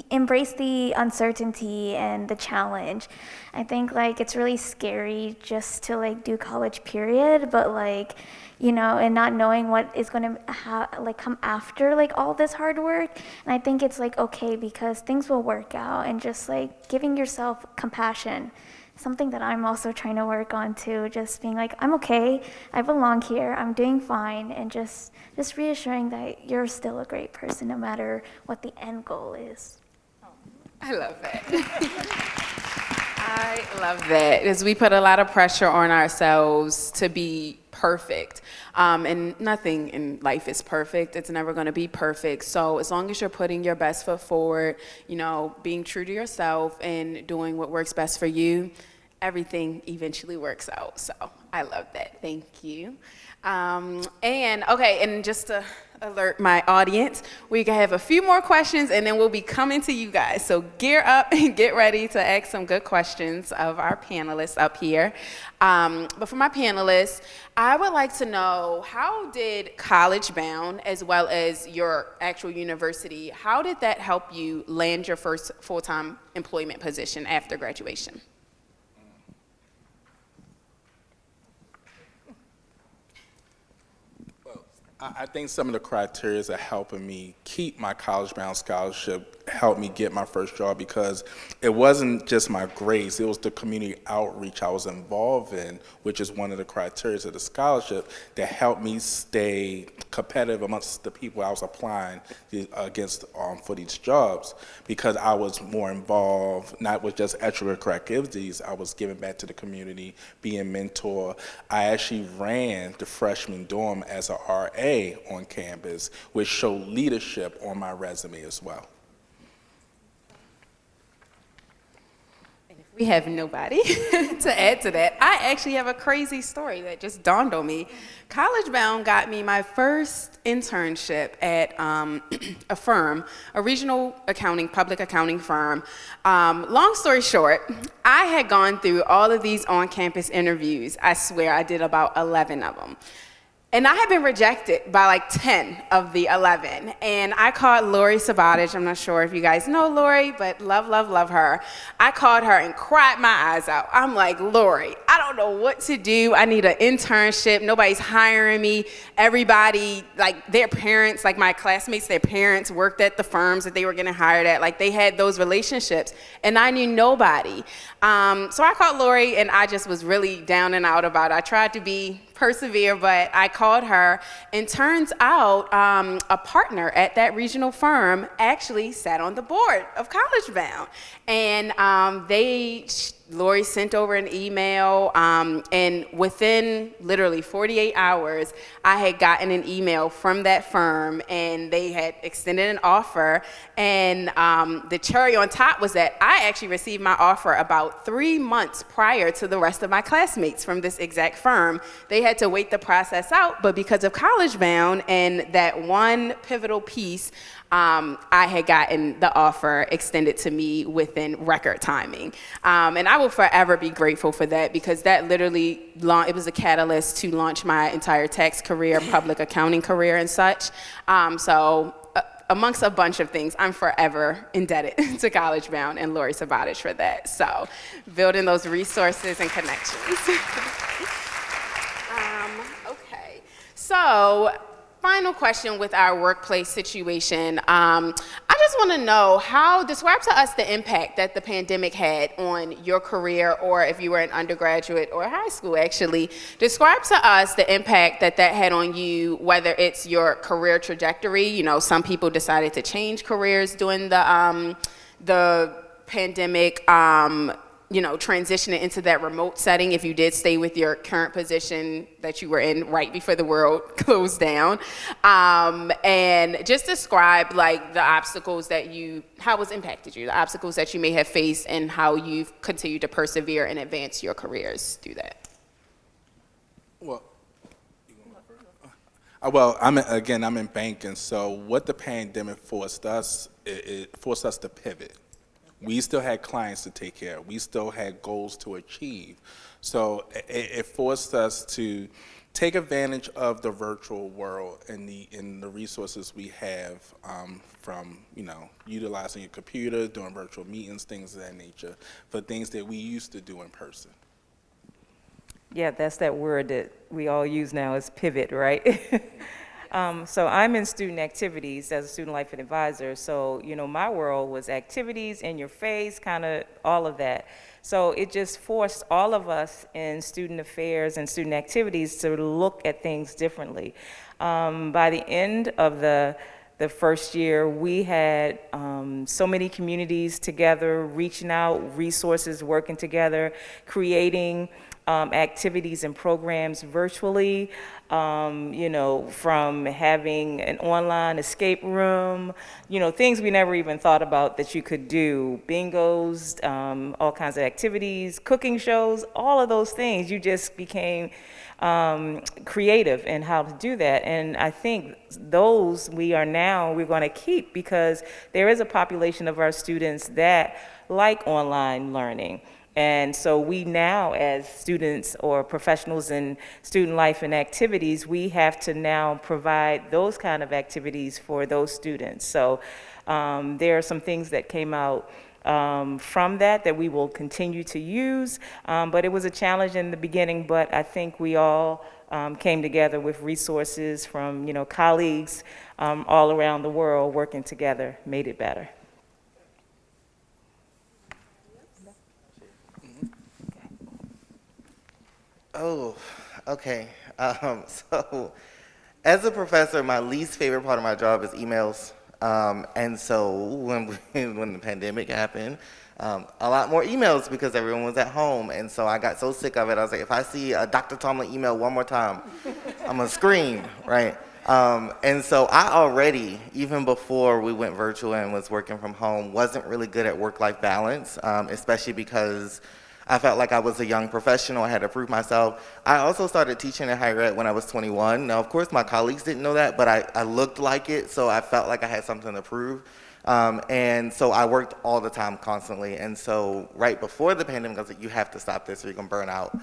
[SPEAKER 6] embrace the uncertainty and the challenge. I think like it's really scary just to like do college period, but like, you know, and not knowing what is going to like come after like all this hard work. And I think it's like okay because things will work out, and just like giving yourself compassion. Something that I'm also trying to work on too, just being like, I'm okay, I belong here, I'm doing fine, and just reassuring that you're still a great person no matter what the end goal is.
[SPEAKER 2] I love that. I love that, because we put a lot of pressure on ourselves to be perfect. And nothing in life is perfect. It's never going to be perfect. So as long as you're putting your best foot forward, you know, being true to yourself and doing what works best for you, everything eventually works out. So I love that. Thank you. And just to alert my audience, we can have a few more questions and then we'll be coming to you guys. So gear up and get ready to ask some good questions of our panelists up here. But for my panelists, I would like to know, how did CollegeBound, as well as your actual university, how did that help you land your first full-time employment position after graduation?
[SPEAKER 3] I think some of the criteria that helping me keep my CollegeBound scholarship helped me get my first job, because it wasn't just my grades, it was the community outreach I was involved in, which is one of the criteria of the scholarship that helped me stay competitive amongst the people I was applying against for these jobs, because I was more involved, not with just extracurricular activities, I was giving back to the community, being mentor. I actually ran the freshman dorm as a RA on campus, which showed leadership on my resume as well.
[SPEAKER 2] We have nobody to add to that. I actually have a crazy story that just dawned on me. CollegeBound got me my first internship at a firm, a regional accounting, public accounting firm. Long story short, I had gone through all of these on-campus interviews. I swear I did about 11 of them. And I had been rejected by like 10 of the 11. And I called Lori Sabatich. I'm not sure if you guys know Lori, but love, love, love her. I called her and cried my eyes out. I'm like, Lori, I don't know what to do. I need an internship. Nobody's hiring me. Everybody, like their parents, like my classmates, their parents worked at the firms that they were getting hired at. Like they had those relationships. And I knew nobody. So I called Lori and I just was really down and out about it. I tried to persevere, but I called her, and turns out a partner at that regional firm actually sat on the board of CollegeBound, and they Lori sent over an email, and within literally 48 hours, I had gotten an email from that firm, and they had extended an offer. And the cherry on top was that I actually received my offer about 3 months prior to the rest of my classmates from this exact firm. They had to wait the process out, but because of CollegeBound and that one pivotal piece, I had gotten the offer extended to me within record timing. And I will forever be grateful for that, because that literally, it was a catalyst to launch my entire tax career, public accounting career and such. Amongst a bunch of things, I'm forever indebted to CollegeBound and Lori Sabatich for that. So building those resources and connections. Okay, so final question with our workplace situation. I just want to know describe to us the impact that the pandemic had on your career, or if you were an undergraduate or high school actually, describe to us the impact that had on you, whether it's your career trajectory. You know, some people decided to change careers during the pandemic, transitioning into that remote setting if you did stay with your current position that you were in right before the world closed down. And just describe like the obstacles how it's impacted you, the obstacles that you may have faced, and how you've continued to persevere and advance your careers through that.
[SPEAKER 3] Well, I'm in banking, so what the pandemic forced us, it forced us to pivot. We still had clients to take care of. We still had goals to achieve. So it forced us to take advantage of the virtual world and the resources we have from utilizing your computer, doing virtual meetings, things of that nature, for things that we used to do in person.
[SPEAKER 7] Yeah, that's that word that we all use now, is pivot, right? So I'm in student activities as a student life advisor. So, my world was activities, in your face, kind of all of that. So it just forced all of us in student affairs and student activities to look at things differently. By the end of the first year, we had so many communities together, reaching out, resources working together, creating activities and programs virtually, from having an online escape room, things we never even thought about that you could do, bingos, all kinds of activities, cooking shows, all of those things. You just became creative in how to do that. And I think those we're going to keep, because there is a population of our students that like online learning. And so we now, as students or professionals in student life and activities, we have to now provide those kind of activities for those students. So there are some things that came out from that we will continue to use. But it was a challenge in the beginning, but I think we all came together with resources from colleagues all around the world working together, made it better.
[SPEAKER 4] Oh, okay. So as a professor, my least favorite part of my job is emails. And so when the pandemic happened, a lot more emails because everyone was at home. And so I got so sick of it. I was like, if I see a Dr. Tomlin email one more time, I'm gonna scream, right? And so I already, even before we went virtual and was working from home, wasn't really good at work-life balance, especially because I felt like I was a young professional. I had to prove myself. I also started teaching in higher ed when I was 21. Now, of course, my colleagues didn't know that, but I looked like it, so I felt like I had something to prove. And so I worked all the time, constantly. And so right before the pandemic, I was like, you have to stop this or you're gonna burn out.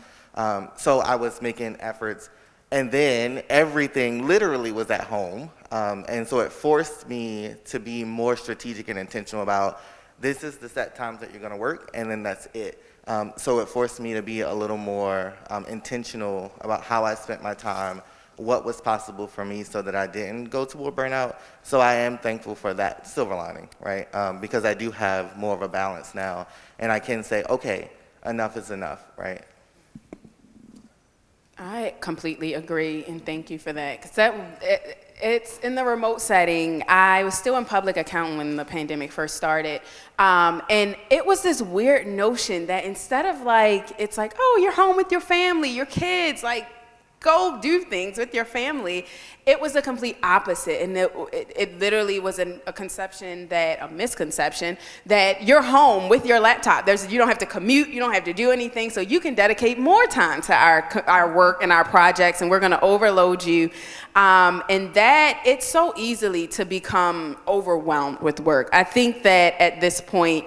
[SPEAKER 4] So I was making efforts. And then everything literally was at home. And so it forced me to be more strategic and intentional about, this is the set times that you're gonna work, and then that's it. So it forced me to be a little more intentional about how I spent my time, what was possible for me so that I didn't go toward burnout. So I am thankful for that silver lining, right? Because I do have more of a balance now, and I can say, okay, enough is enough, right?
[SPEAKER 2] I completely agree, and thank you for that. Because It's in the remote setting. I was still in public accounting when the pandemic first started. And it was this weird notion that instead of like, it's like, oh, you're home with your family, your kids, like, go do things with your family. It was the complete opposite, and it literally was a misconception that you're home with your laptop. You don't have to commute, you don't have to do anything, so you can dedicate more time to our work and our projects, and we're gonna overload you. And that it's so easily to become overwhelmed with work. I think that at this point,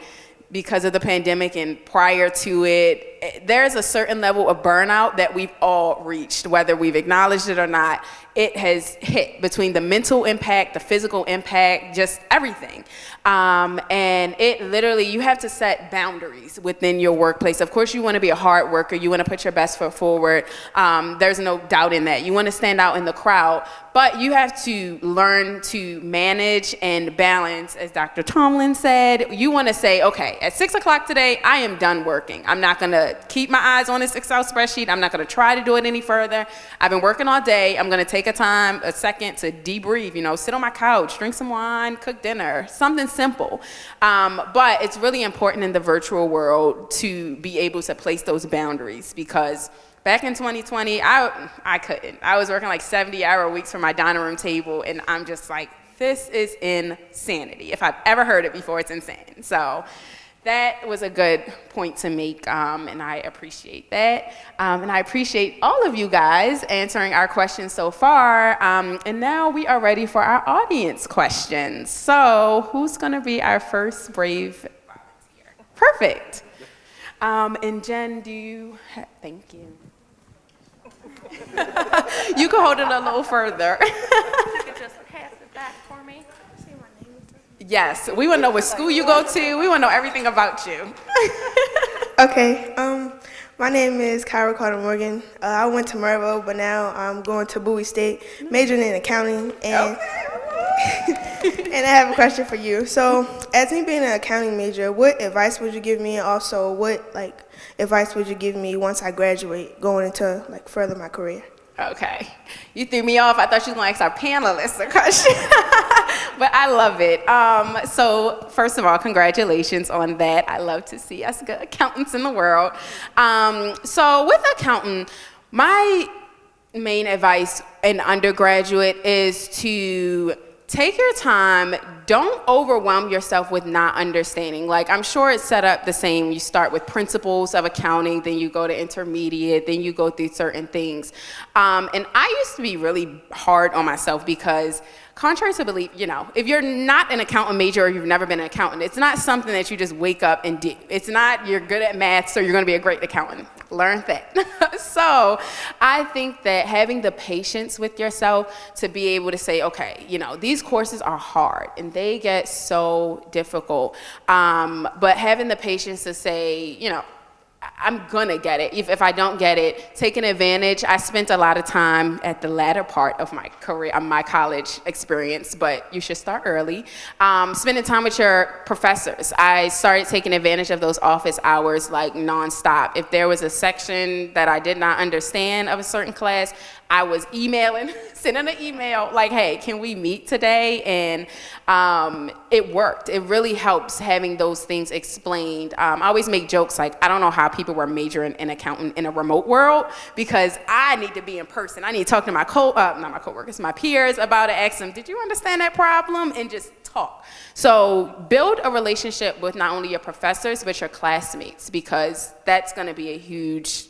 [SPEAKER 2] because of the pandemic and prior to it, there's a certain level of burnout that we've all reached, whether we've acknowledged it or not. It has hit between the mental impact, the physical impact, just everything. And it literally, you have to set boundaries within your workplace. Of course, you want to be a hard worker. You want to put your best foot forward. There's no doubt in that. You want to stand out in the crowd, but you have to learn to manage and balance, as Dr. Tomlin said. You want to say, okay, at 6 o'clock today, I am done working. I'm not going to keep my eyes on this Excel spreadsheet. I'm not going to try to do it any further. I've been working all day. I'm going to take a second to debrief, sit on my couch, drink some wine, cook dinner, something simple. But it's really important in the virtual world to be able to place those boundaries, because back in 2020, I couldn't. I was working like 70-hour weeks for my dining room table, and I'm just like, this is insanity. If I've ever heard it before, it's insane. So that was a good point to make, and I appreciate that. And I appreciate all of you guys answering our questions so far. And now we are ready for our audience questions. So who's going to be our first brave volunteer? Perfect. And Jen, thank you. You can hold it a little further.
[SPEAKER 1] You could just pass it back for me.
[SPEAKER 2] Yes, we want to know what school you go to. We want to know everything about you.
[SPEAKER 9] Okay, my name is Kyra Carter Morgan. I went to Mervo, but now I'm going to Bowie State, majoring in accounting. And, and I have a question for you. So, as me being an accounting major, what advice would you give me? And also, what advice would you give me once I graduate, going into further my career?
[SPEAKER 2] Okay, you threw me off. I thought you were going to ask our panelists a question, but I love it. So first of all, congratulations on that. I love to see us good accountants in the world. So with accounting, my main advice in undergraduate is to take your time. Don't overwhelm yourself with not understanding. I'm sure it's set up the same. You start with principles of accounting, then you go to intermediate, then you go through certain things. And I used to be really hard on myself because, contrary to belief, if you're not an accountant major or you've never been an accountant, it's not something that you just wake up and do. It's not you're good at math, so you're going to be a great accountant. Learn that. So I think that having the patience with yourself to be able to say, okay, these courses are hard and they get so difficult. But having the patience to say, I'm gonna get it. If I don't get it, taking advantage. I spent a lot of time at the latter part of my career, my college experience, but you should start early. Spending time with your professors. I started taking advantage of those office hours nonstop. If there was a section that I did not understand of a certain class, I was sending an email hey, can we meet today? And it worked. It really helps having those things explained. I always make jokes I don't know how people were majoring in accounting in a remote world, because I need to be in person. I need to talk to my peers about it, ask them, did you understand that problem? And just talk. So build a relationship with not only your professors, but your classmates, because that's going to be a huge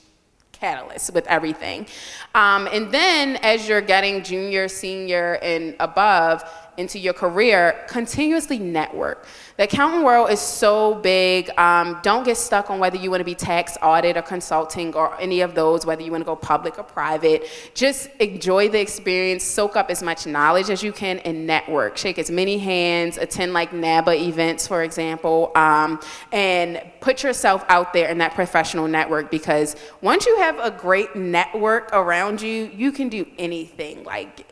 [SPEAKER 2] catalyst with everything. And then as you're getting junior, senior, and above into your career, continuously network. The accounting world is so big. Don't get stuck on whether you want to be tax, audit, or consulting, or any of those, whether you want to go public or private. Just enjoy the experience, soak up as much knowledge as you can, and network. Shake as many hands, attend NABA events, for example, and put yourself out there in that professional network, because once you have a great network around you, you can do anything.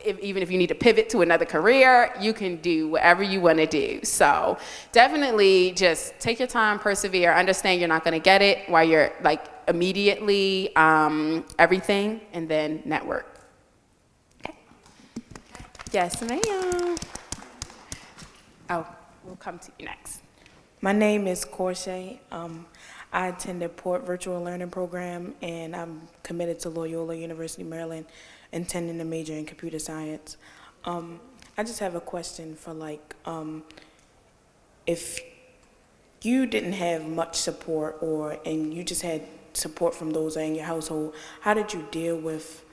[SPEAKER 2] Even if you need to pivot to another career, you can do whatever you want to do. So definitely just take your time, persevere, understand you're not going to get it while you're immediately everything, and then network. Okay. Yes, ma'am. Oh, we'll come to you next.
[SPEAKER 10] My name is Corshey. I attended Port Virtual Learning Program, and I'm committed to Loyola University, Maryland, intending to major in computer science. I just have a question for if you didn't have much support and you just had support from those in your household, how did you deal with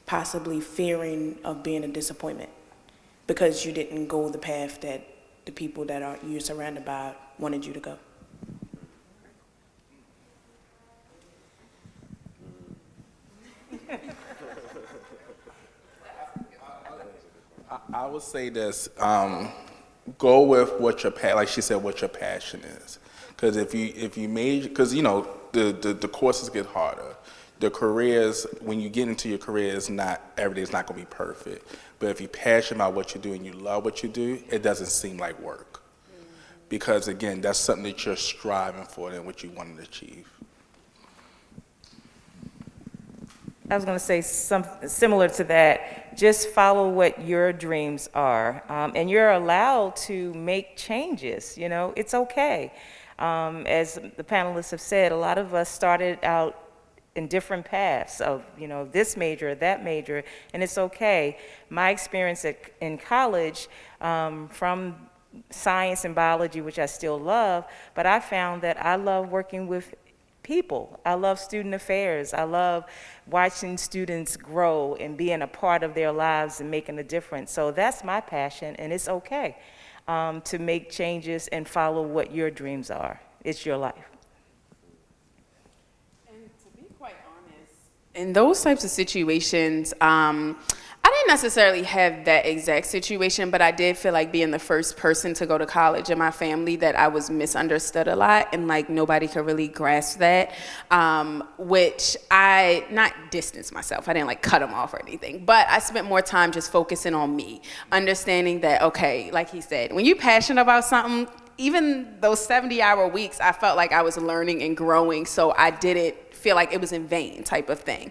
[SPEAKER 10] possibly fearing of being a disappointment because you didn't go the path that the people that you're surrounded by wanted you to go?
[SPEAKER 3] I would say this, go with what your like she said, what your passion is. Because if you major, because the courses get harder. The careers, when you get into your career, every day is not going to be perfect. But if you're passionate about what you do and you love what you do, it doesn't seem like work. Because again, that's something that you're striving for and what you want to achieve.
[SPEAKER 7] I was going to say something similar to that. Just follow what your dreams are, and you're allowed to make changes. It's okay. As the panelists have said, a lot of us started out in different paths of, this major, that major, and it's okay. My experience in college, from science and biology, which I still love, but I found that I love working with people. I love student affairs. I love watching students grow and being a part of their lives and making a difference. So that's my passion, and it's okay to make changes and follow what your dreams are. It's your life.
[SPEAKER 2] And to be quite honest, in those types of situations, I didn't necessarily have that exact situation, but I did feel like being the first person to go to college in my family that I was misunderstood a lot, and nobody could really grasp that, which I not distanced myself. I didn't cut them off or anything, but I spent more time just focusing on me, understanding that, okay, like he said, when you're passionate about something, even those 70-hour weeks, I felt like I was learning and growing, so I didn't feel like it was in vain type of thing.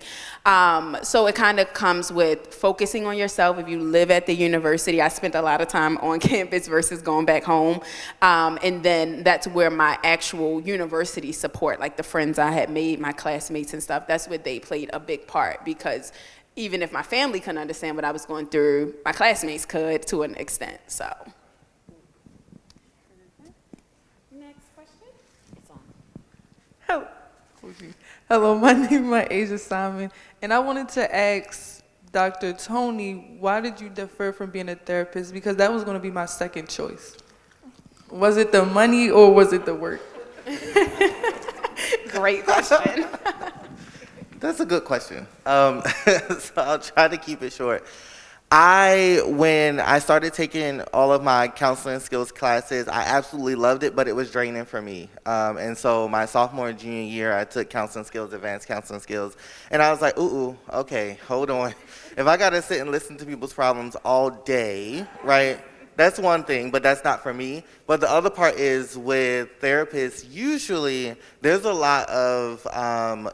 [SPEAKER 2] So it kind of comes with focusing on yourself. If you live at the university, I spent a lot of time on campus versus going back home. And then that's where my actual university support, like the friends I had made, my classmates and stuff, that's where they played a big part, because even if my family couldn't understand what I was going through, my classmates could to an extent, so.
[SPEAKER 11] Hello, my name is Asia Simon, and I wanted to ask Dr. Tony, why did you defer from being a therapist? Because that was going to be my second choice. Was it the money or was it the work?
[SPEAKER 2] Great question.
[SPEAKER 4] That's a good question. So I'll try to keep it short. When I started taking all of my counseling skills classes, I absolutely loved it, but it was draining for me. And so my sophomore and junior year, I took counseling skills, advanced counseling skills, and I was like, okay, hold on. If I gotta sit and listen to people's problems all day, right, that's one thing, but that's not for me. But the other part is with therapists, usually there's a lot of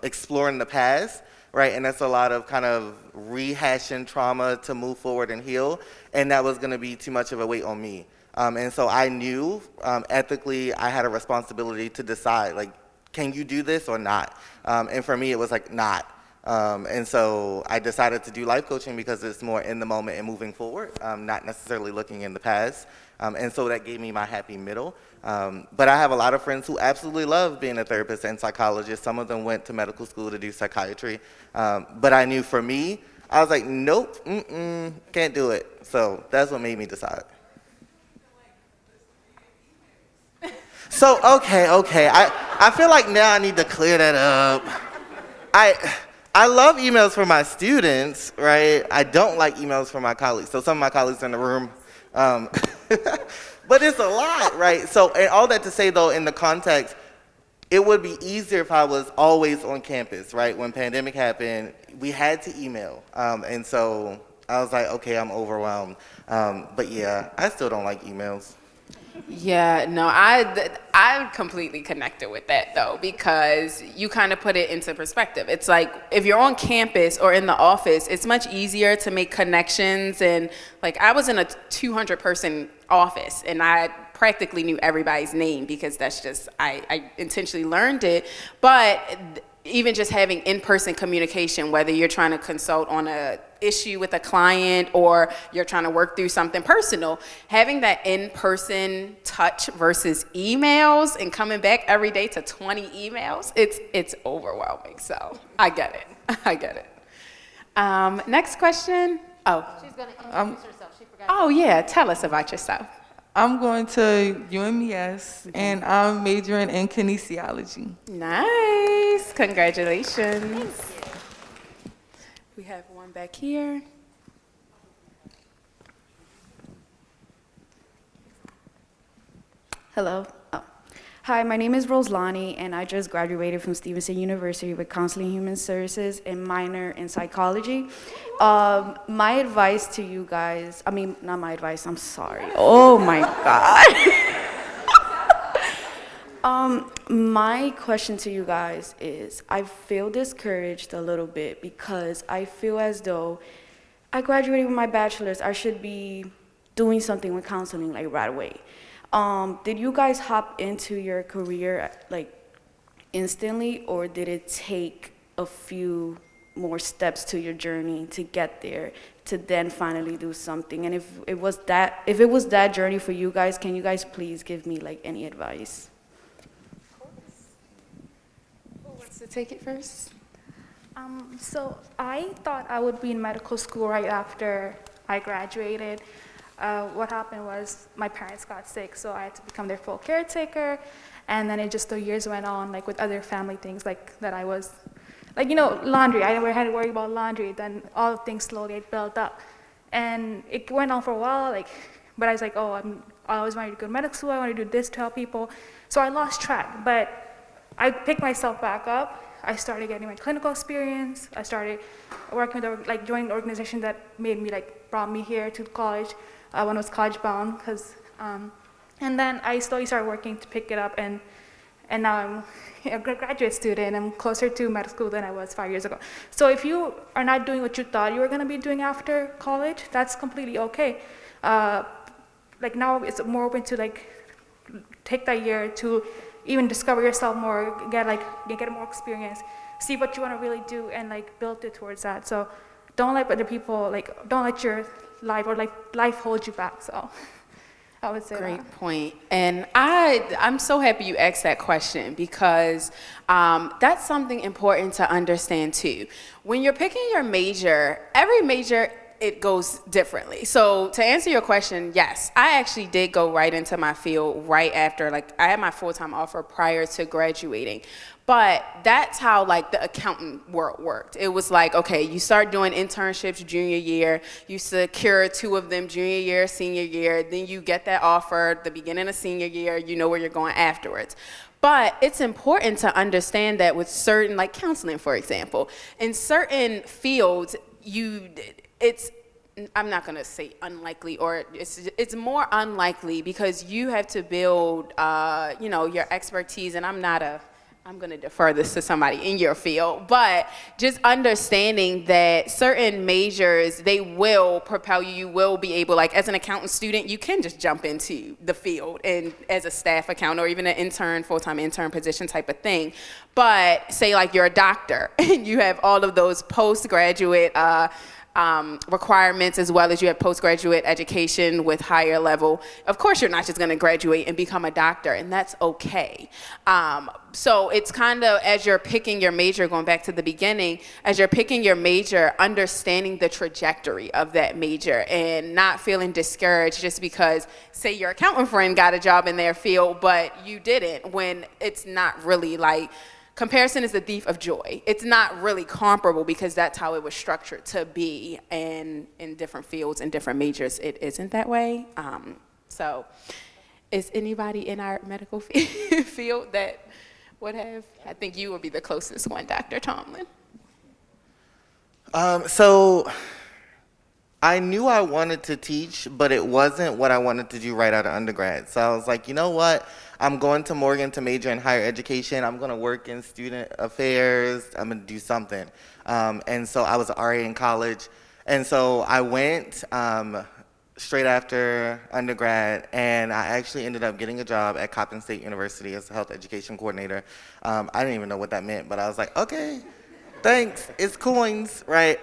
[SPEAKER 4] exploring the past, right? And that's a lot of kind of rehashing trauma to move forward and heal. And that was gonna be too much of a weight on me. And so I knew ethically I had a responsibility to decide, can you do this or not? And for me, it was not. And so I decided to do life coaching because it's more in the moment and moving forward, not necessarily looking in the past. And so that gave me my happy middle. But I have a lot of friends who absolutely love being a therapist and psychologist. Some of them went to medical school to do psychiatry. But I knew for me, I was like, nope, can't do it. So that's what made me decide. So, okay. I feel like now I need to clear that up. I love emails from my students, right? I don't like emails from my colleagues. So some of my colleagues in the room, but it's a lot, right? So, and all that to say though, in the context, it would be easier if I was always on campus, right? When pandemic happened, we had to email. And so I was like, okay, I'm overwhelmed. But yeah, I still don't like emails.
[SPEAKER 2] Yeah, no, I completely connected with that though, because you kind of put it into perspective. It's like if you're on campus or in the office, it's much easier to make connections. And like I was in a 200-person office and I practically knew everybody's name because that's just, I intentionally learned it. But even just having in-person communication, whether you're trying to consult on a issue with a client or you're trying to work through something personal, having that in-person touch versus emails and coming back every day to 20 emails, it's overwhelming. So I get it. I get it. Next question. Oh.
[SPEAKER 12] She's going to introduce herself. She forgot.
[SPEAKER 2] Oh yeah, tell us about yourself.
[SPEAKER 11] I'm going to UMES, and I'm majoring in kinesiology.
[SPEAKER 2] Nice. Congratulations. We have one back here.
[SPEAKER 13] Hello. Oh. Hi, my name is Roslani, and I just graduated from Stevenson University with Counseling Human Services and minor in psychology. My advice to you guys, I mean, not my advice, I'm sorry. Oh my God. My question to you guys is, I feel discouraged a little bit because I feel as though I graduated with my bachelor's, I should be doing something with counseling like right away. Did you guys hop into your career like instantly, or did it take a few more steps to your journey to get there to then finally do something? And if it was that journey for you guys, can you guys please give me like any advice?
[SPEAKER 2] Who wants to take it first?
[SPEAKER 5] So I thought I would be in medical school right after I graduated. What happened was my parents got sick, so I had to become their full caretaker. And then the years went on, like with other family things, like that I was, like, you know, laundry. I never had to worry about laundry. Then all the things slowly built up. And it went on for a while, like, but I was like, oh, I always wanted to go to medical school. I want to do this to help people. So I lost track, but I picked myself back up. I started getting my clinical experience. I started working with, like, joining an organization that made me, like, brought me here to college. When it was CollegeBound, and then I slowly started working to pick it up, and now I'm a graduate student. I'm closer to medical school than I was 5 years ago. So if you are not doing what you thought you were going to be doing after college, that's completely okay. Like now it's more open to like take that year to even discover yourself more, get more experience, see what you want to really do, and like build it towards that. So don't let other people, like, don't let your life or like life hold you back. So I would say
[SPEAKER 2] Great point. And I'm so happy you asked that question, because that's something important to understand too. When you're picking your major, every major, it goes differently. So to answer your question, yes, I actually did go right into my field right after, like, I had my full-time offer prior to graduating. But that's how, like, the accountant world worked. It was like, okay, you start doing internships junior year, you secure 2 of them junior year, senior year, then you get that offer at the beginning of senior year, you know where you're going afterwards. But it's important to understand that with certain, like counseling, for example, in certain fields, I'm not gonna say unlikely, or it's more unlikely because you have to build, you know, your expertise. And I'm gonna defer this to somebody in your field, but just understanding that certain majors, they will propel you. You will be able, like as an accountant student, you can just jump into the field and as a staff accountant or even an intern, full-time intern position type of thing. But say like you're a doctor and you have all of those postgraduate requirements, as well as you have postgraduate education with higher level. Of course, you're not just going to graduate and become a doctor, and that's okay. So it's kind of, as you're picking your major, going back to the beginning, as you're picking your major, understanding the trajectory of that major and not feeling discouraged just because, say, your accountant friend got a job in their field, but you didn't, when it's not really like, comparison is the thief of joy. It's not really comparable because that's how it was structured to be, and in different fields and different majors, it isn't that way. So is anybody in our medical field that would have? I think you would be the closest one, Dr. Tomlin.
[SPEAKER 4] So I knew I wanted to teach, but it wasn't what I wanted to do right out of undergrad. So I was like, you know what? I'm going to Morgan to major in higher education. I'm going to work in student affairs. I'm going to do something. And so I was an RA in college. And so I went straight after undergrad, and I actually ended up getting a job at Coppin State University as a health education coordinator. I didn't even know what that meant, but I was like, okay, thanks, it's coins, right?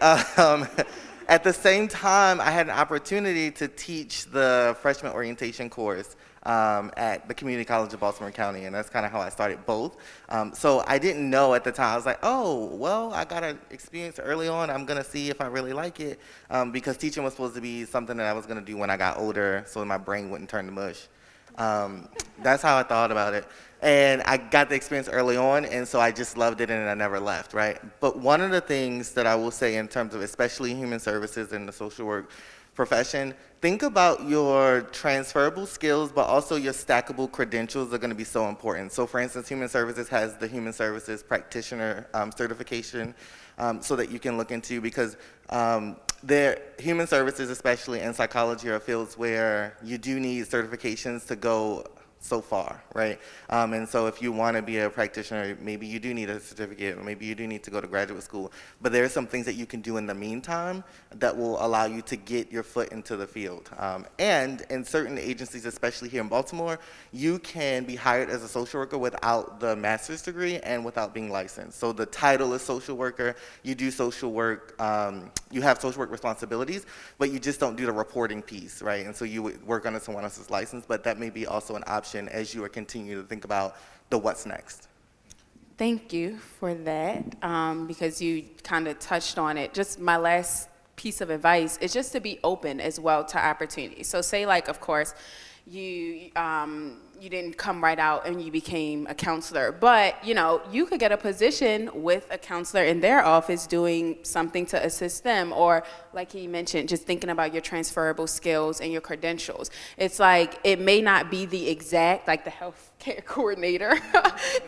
[SPEAKER 4] At the same time, I had an opportunity to teach the freshman orientation course at the Community College of Baltimore County, and that's kind of how I started both. So I didn't know at the time. I was like, oh, well, I got an experience early on. I'm going to see if I really like it, because teaching was supposed to be something that I was going to do when I got older so my brain wouldn't turn to mush. That's how I thought about it. And I got the experience early on, and so I just loved it, and I never left, right? But one of the things that I will say in terms of especially human services and the social work profession, think about your transferable skills, but also your stackable credentials are going to be so important. So for instance, human services has the human services practitioner certification, so that you can look into, because human services, especially in psychology, are fields where you do need certifications to go so far, right? And so if you want to be a practitioner, maybe you do need a certificate, or maybe you do need to go to graduate school. But there are some things that you can do in the meantime that will allow you to get your foot into the field. And in certain agencies, especially here in Baltimore, you can be hired as a social worker without the master's degree and without being licensed. So the title is social worker, you do social work, you have social work responsibilities, but you just don't do the reporting piece, right? And so you would work under someone else's license, but that may be also an option as you are continuing to think about the what's next.
[SPEAKER 2] Thank you for that, because you kind of touched on it. Just my last piece of advice is just to be open as well to opportunities. So say, like, of course, you didn't come right out and you became a counselor, but you could get a position with a counselor in their office doing something to assist them, or like he mentioned, just thinking about your transferable skills and your credentials. It's like, it may not be the exact, like the healthcare coordinator,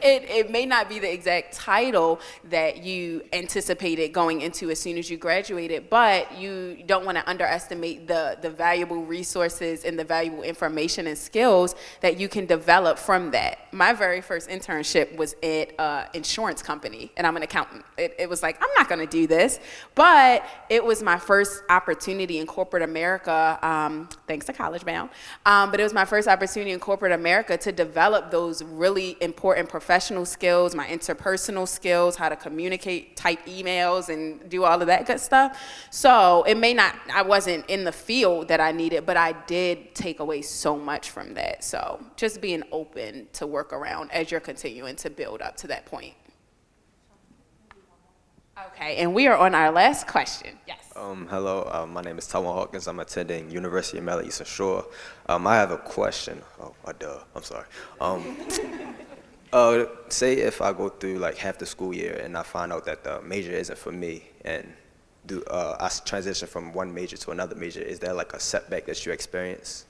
[SPEAKER 2] it may not be the exact title that you anticipated going into as soon as you graduated, but you don't want to underestimate the valuable resources and the valuable information and skills that you can develop from that. My very first internship was at an insurance company, and I'm an accountant. It was like, I'm not going to do this, but it was my first opportunity in corporate America, thanks to CollegeBound, but it was my first opportunity in corporate America to develop those really important professional skills, my interpersonal skills, how to communicate, type emails, and do all of that good stuff. So it may not, I wasn't in the field that I needed, but I did take away so much from that. So just being open to work around as you're continuing to build up to that point. Okay, and we are on our last question. Yes.
[SPEAKER 14] Hello, my name is Tywin Hawkins. I'm attending University of Maryland Eastern Shore. I have a question. I'm sorry. Say if I go through like half the school year and I find out that the major isn't for me, and I transition from one major to another major, is there like a setback that you experience?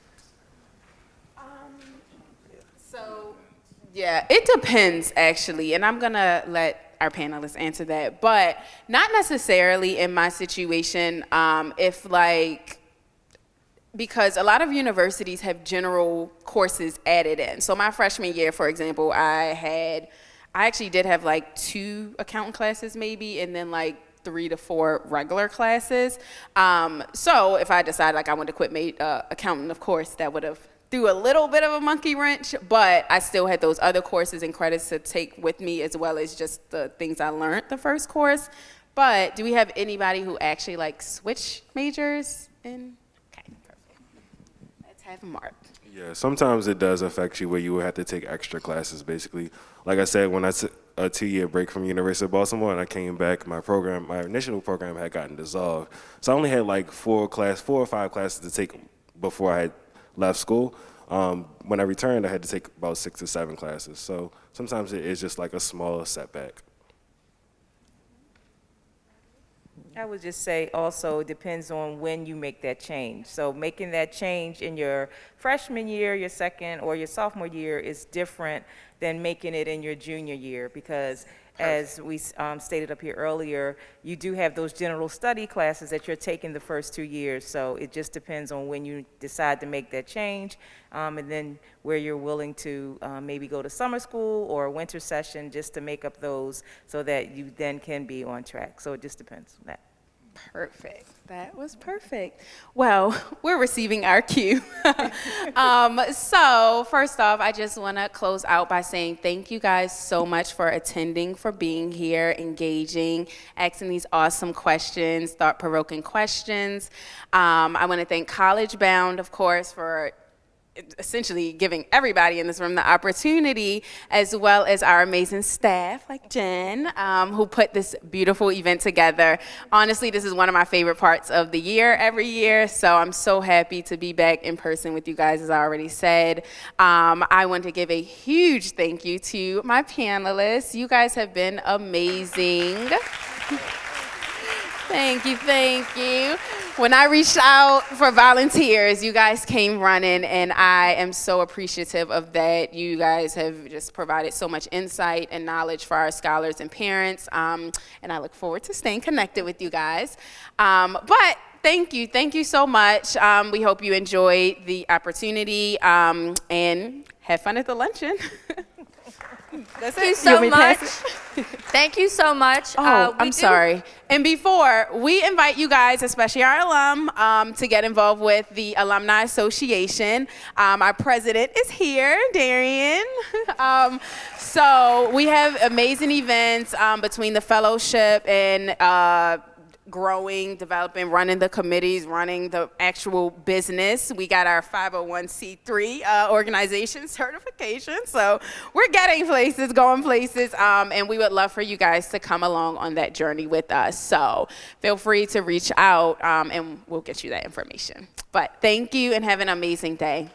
[SPEAKER 2] Yeah, it depends actually, and I'm gonna let our panelists answer that, but not necessarily in my situation. Because a lot of universities have general courses added in. So my freshman year, for example, I actually did have like 2 accounting classes maybe, and then like 3 to 4 regular classes. So if I decided like I wanted to quit accounting, of course, that would have threw a little bit of a monkey wrench, but I still had those other courses and credits to take with me, as well as just the things I learned the first course. But do we have anybody who actually like switched majors? Okay, perfect. Let's have Mark.
[SPEAKER 8] Yeah, sometimes it does affect you where you will have to take extra classes, basically. Like I said, when I took a 2-year break from University of Baltimore and I came back, my initial program had gotten dissolved. So I only had like 4 or 5 classes to take before I had left school. When I returned, I had to take about 6 or 7 classes. So sometimes it is just like a smaller setback.
[SPEAKER 7] I would just say also it depends on when you make that change. So making that change in your freshman year, your second, or your sophomore year is different than making it in your junior year, because as we stated up here earlier, you do have those general study classes that you're taking the first 2 years. So it just depends on when you decide to make that change, and then where you're willing to maybe go to summer school or a winter session just to make up those so that you then can be on track. So it just depends on that.
[SPEAKER 2] Perfect. That was perfect. Well, we're receiving our cue. So first off, I just want to close out by saying thank you guys so much for attending, for being here, engaging, asking these awesome questions, thought-provoking questions. I want to thank CollegeBound, of course, for essentially giving everybody in this room the opportunity, as well as our amazing staff like Jen, who put this beautiful event together. Honestly, this is one of my favorite parts of the year every year, so I'm so happy to be back in person with you guys, as I already said. I want to give a huge thank you to my panelists. You guys have been amazing. Thank you, thank you. When I reached out for volunteers, you guys came running, and I am so appreciative of that. You guys have just provided so much insight and knowledge for our scholars and parents, and I look forward to staying connected with you guys. But thank you so much. We hope you enjoyed the opportunity, and have fun at the luncheon. That's
[SPEAKER 1] Thank you so much. Thank you so much.
[SPEAKER 2] I'm sorry. And before, we invite you guys, especially our alum, to get involved with the Alumni Association. Our president is here, Darian. So we have amazing events between the fellowship and growing, developing, running the committees, running the actual business. We got our 501c3 organization certification. So we're getting places, going places, and we would love for you guys to come along on that journey with us. So feel free to reach out, and we'll get you that information. But thank you, and have an amazing day.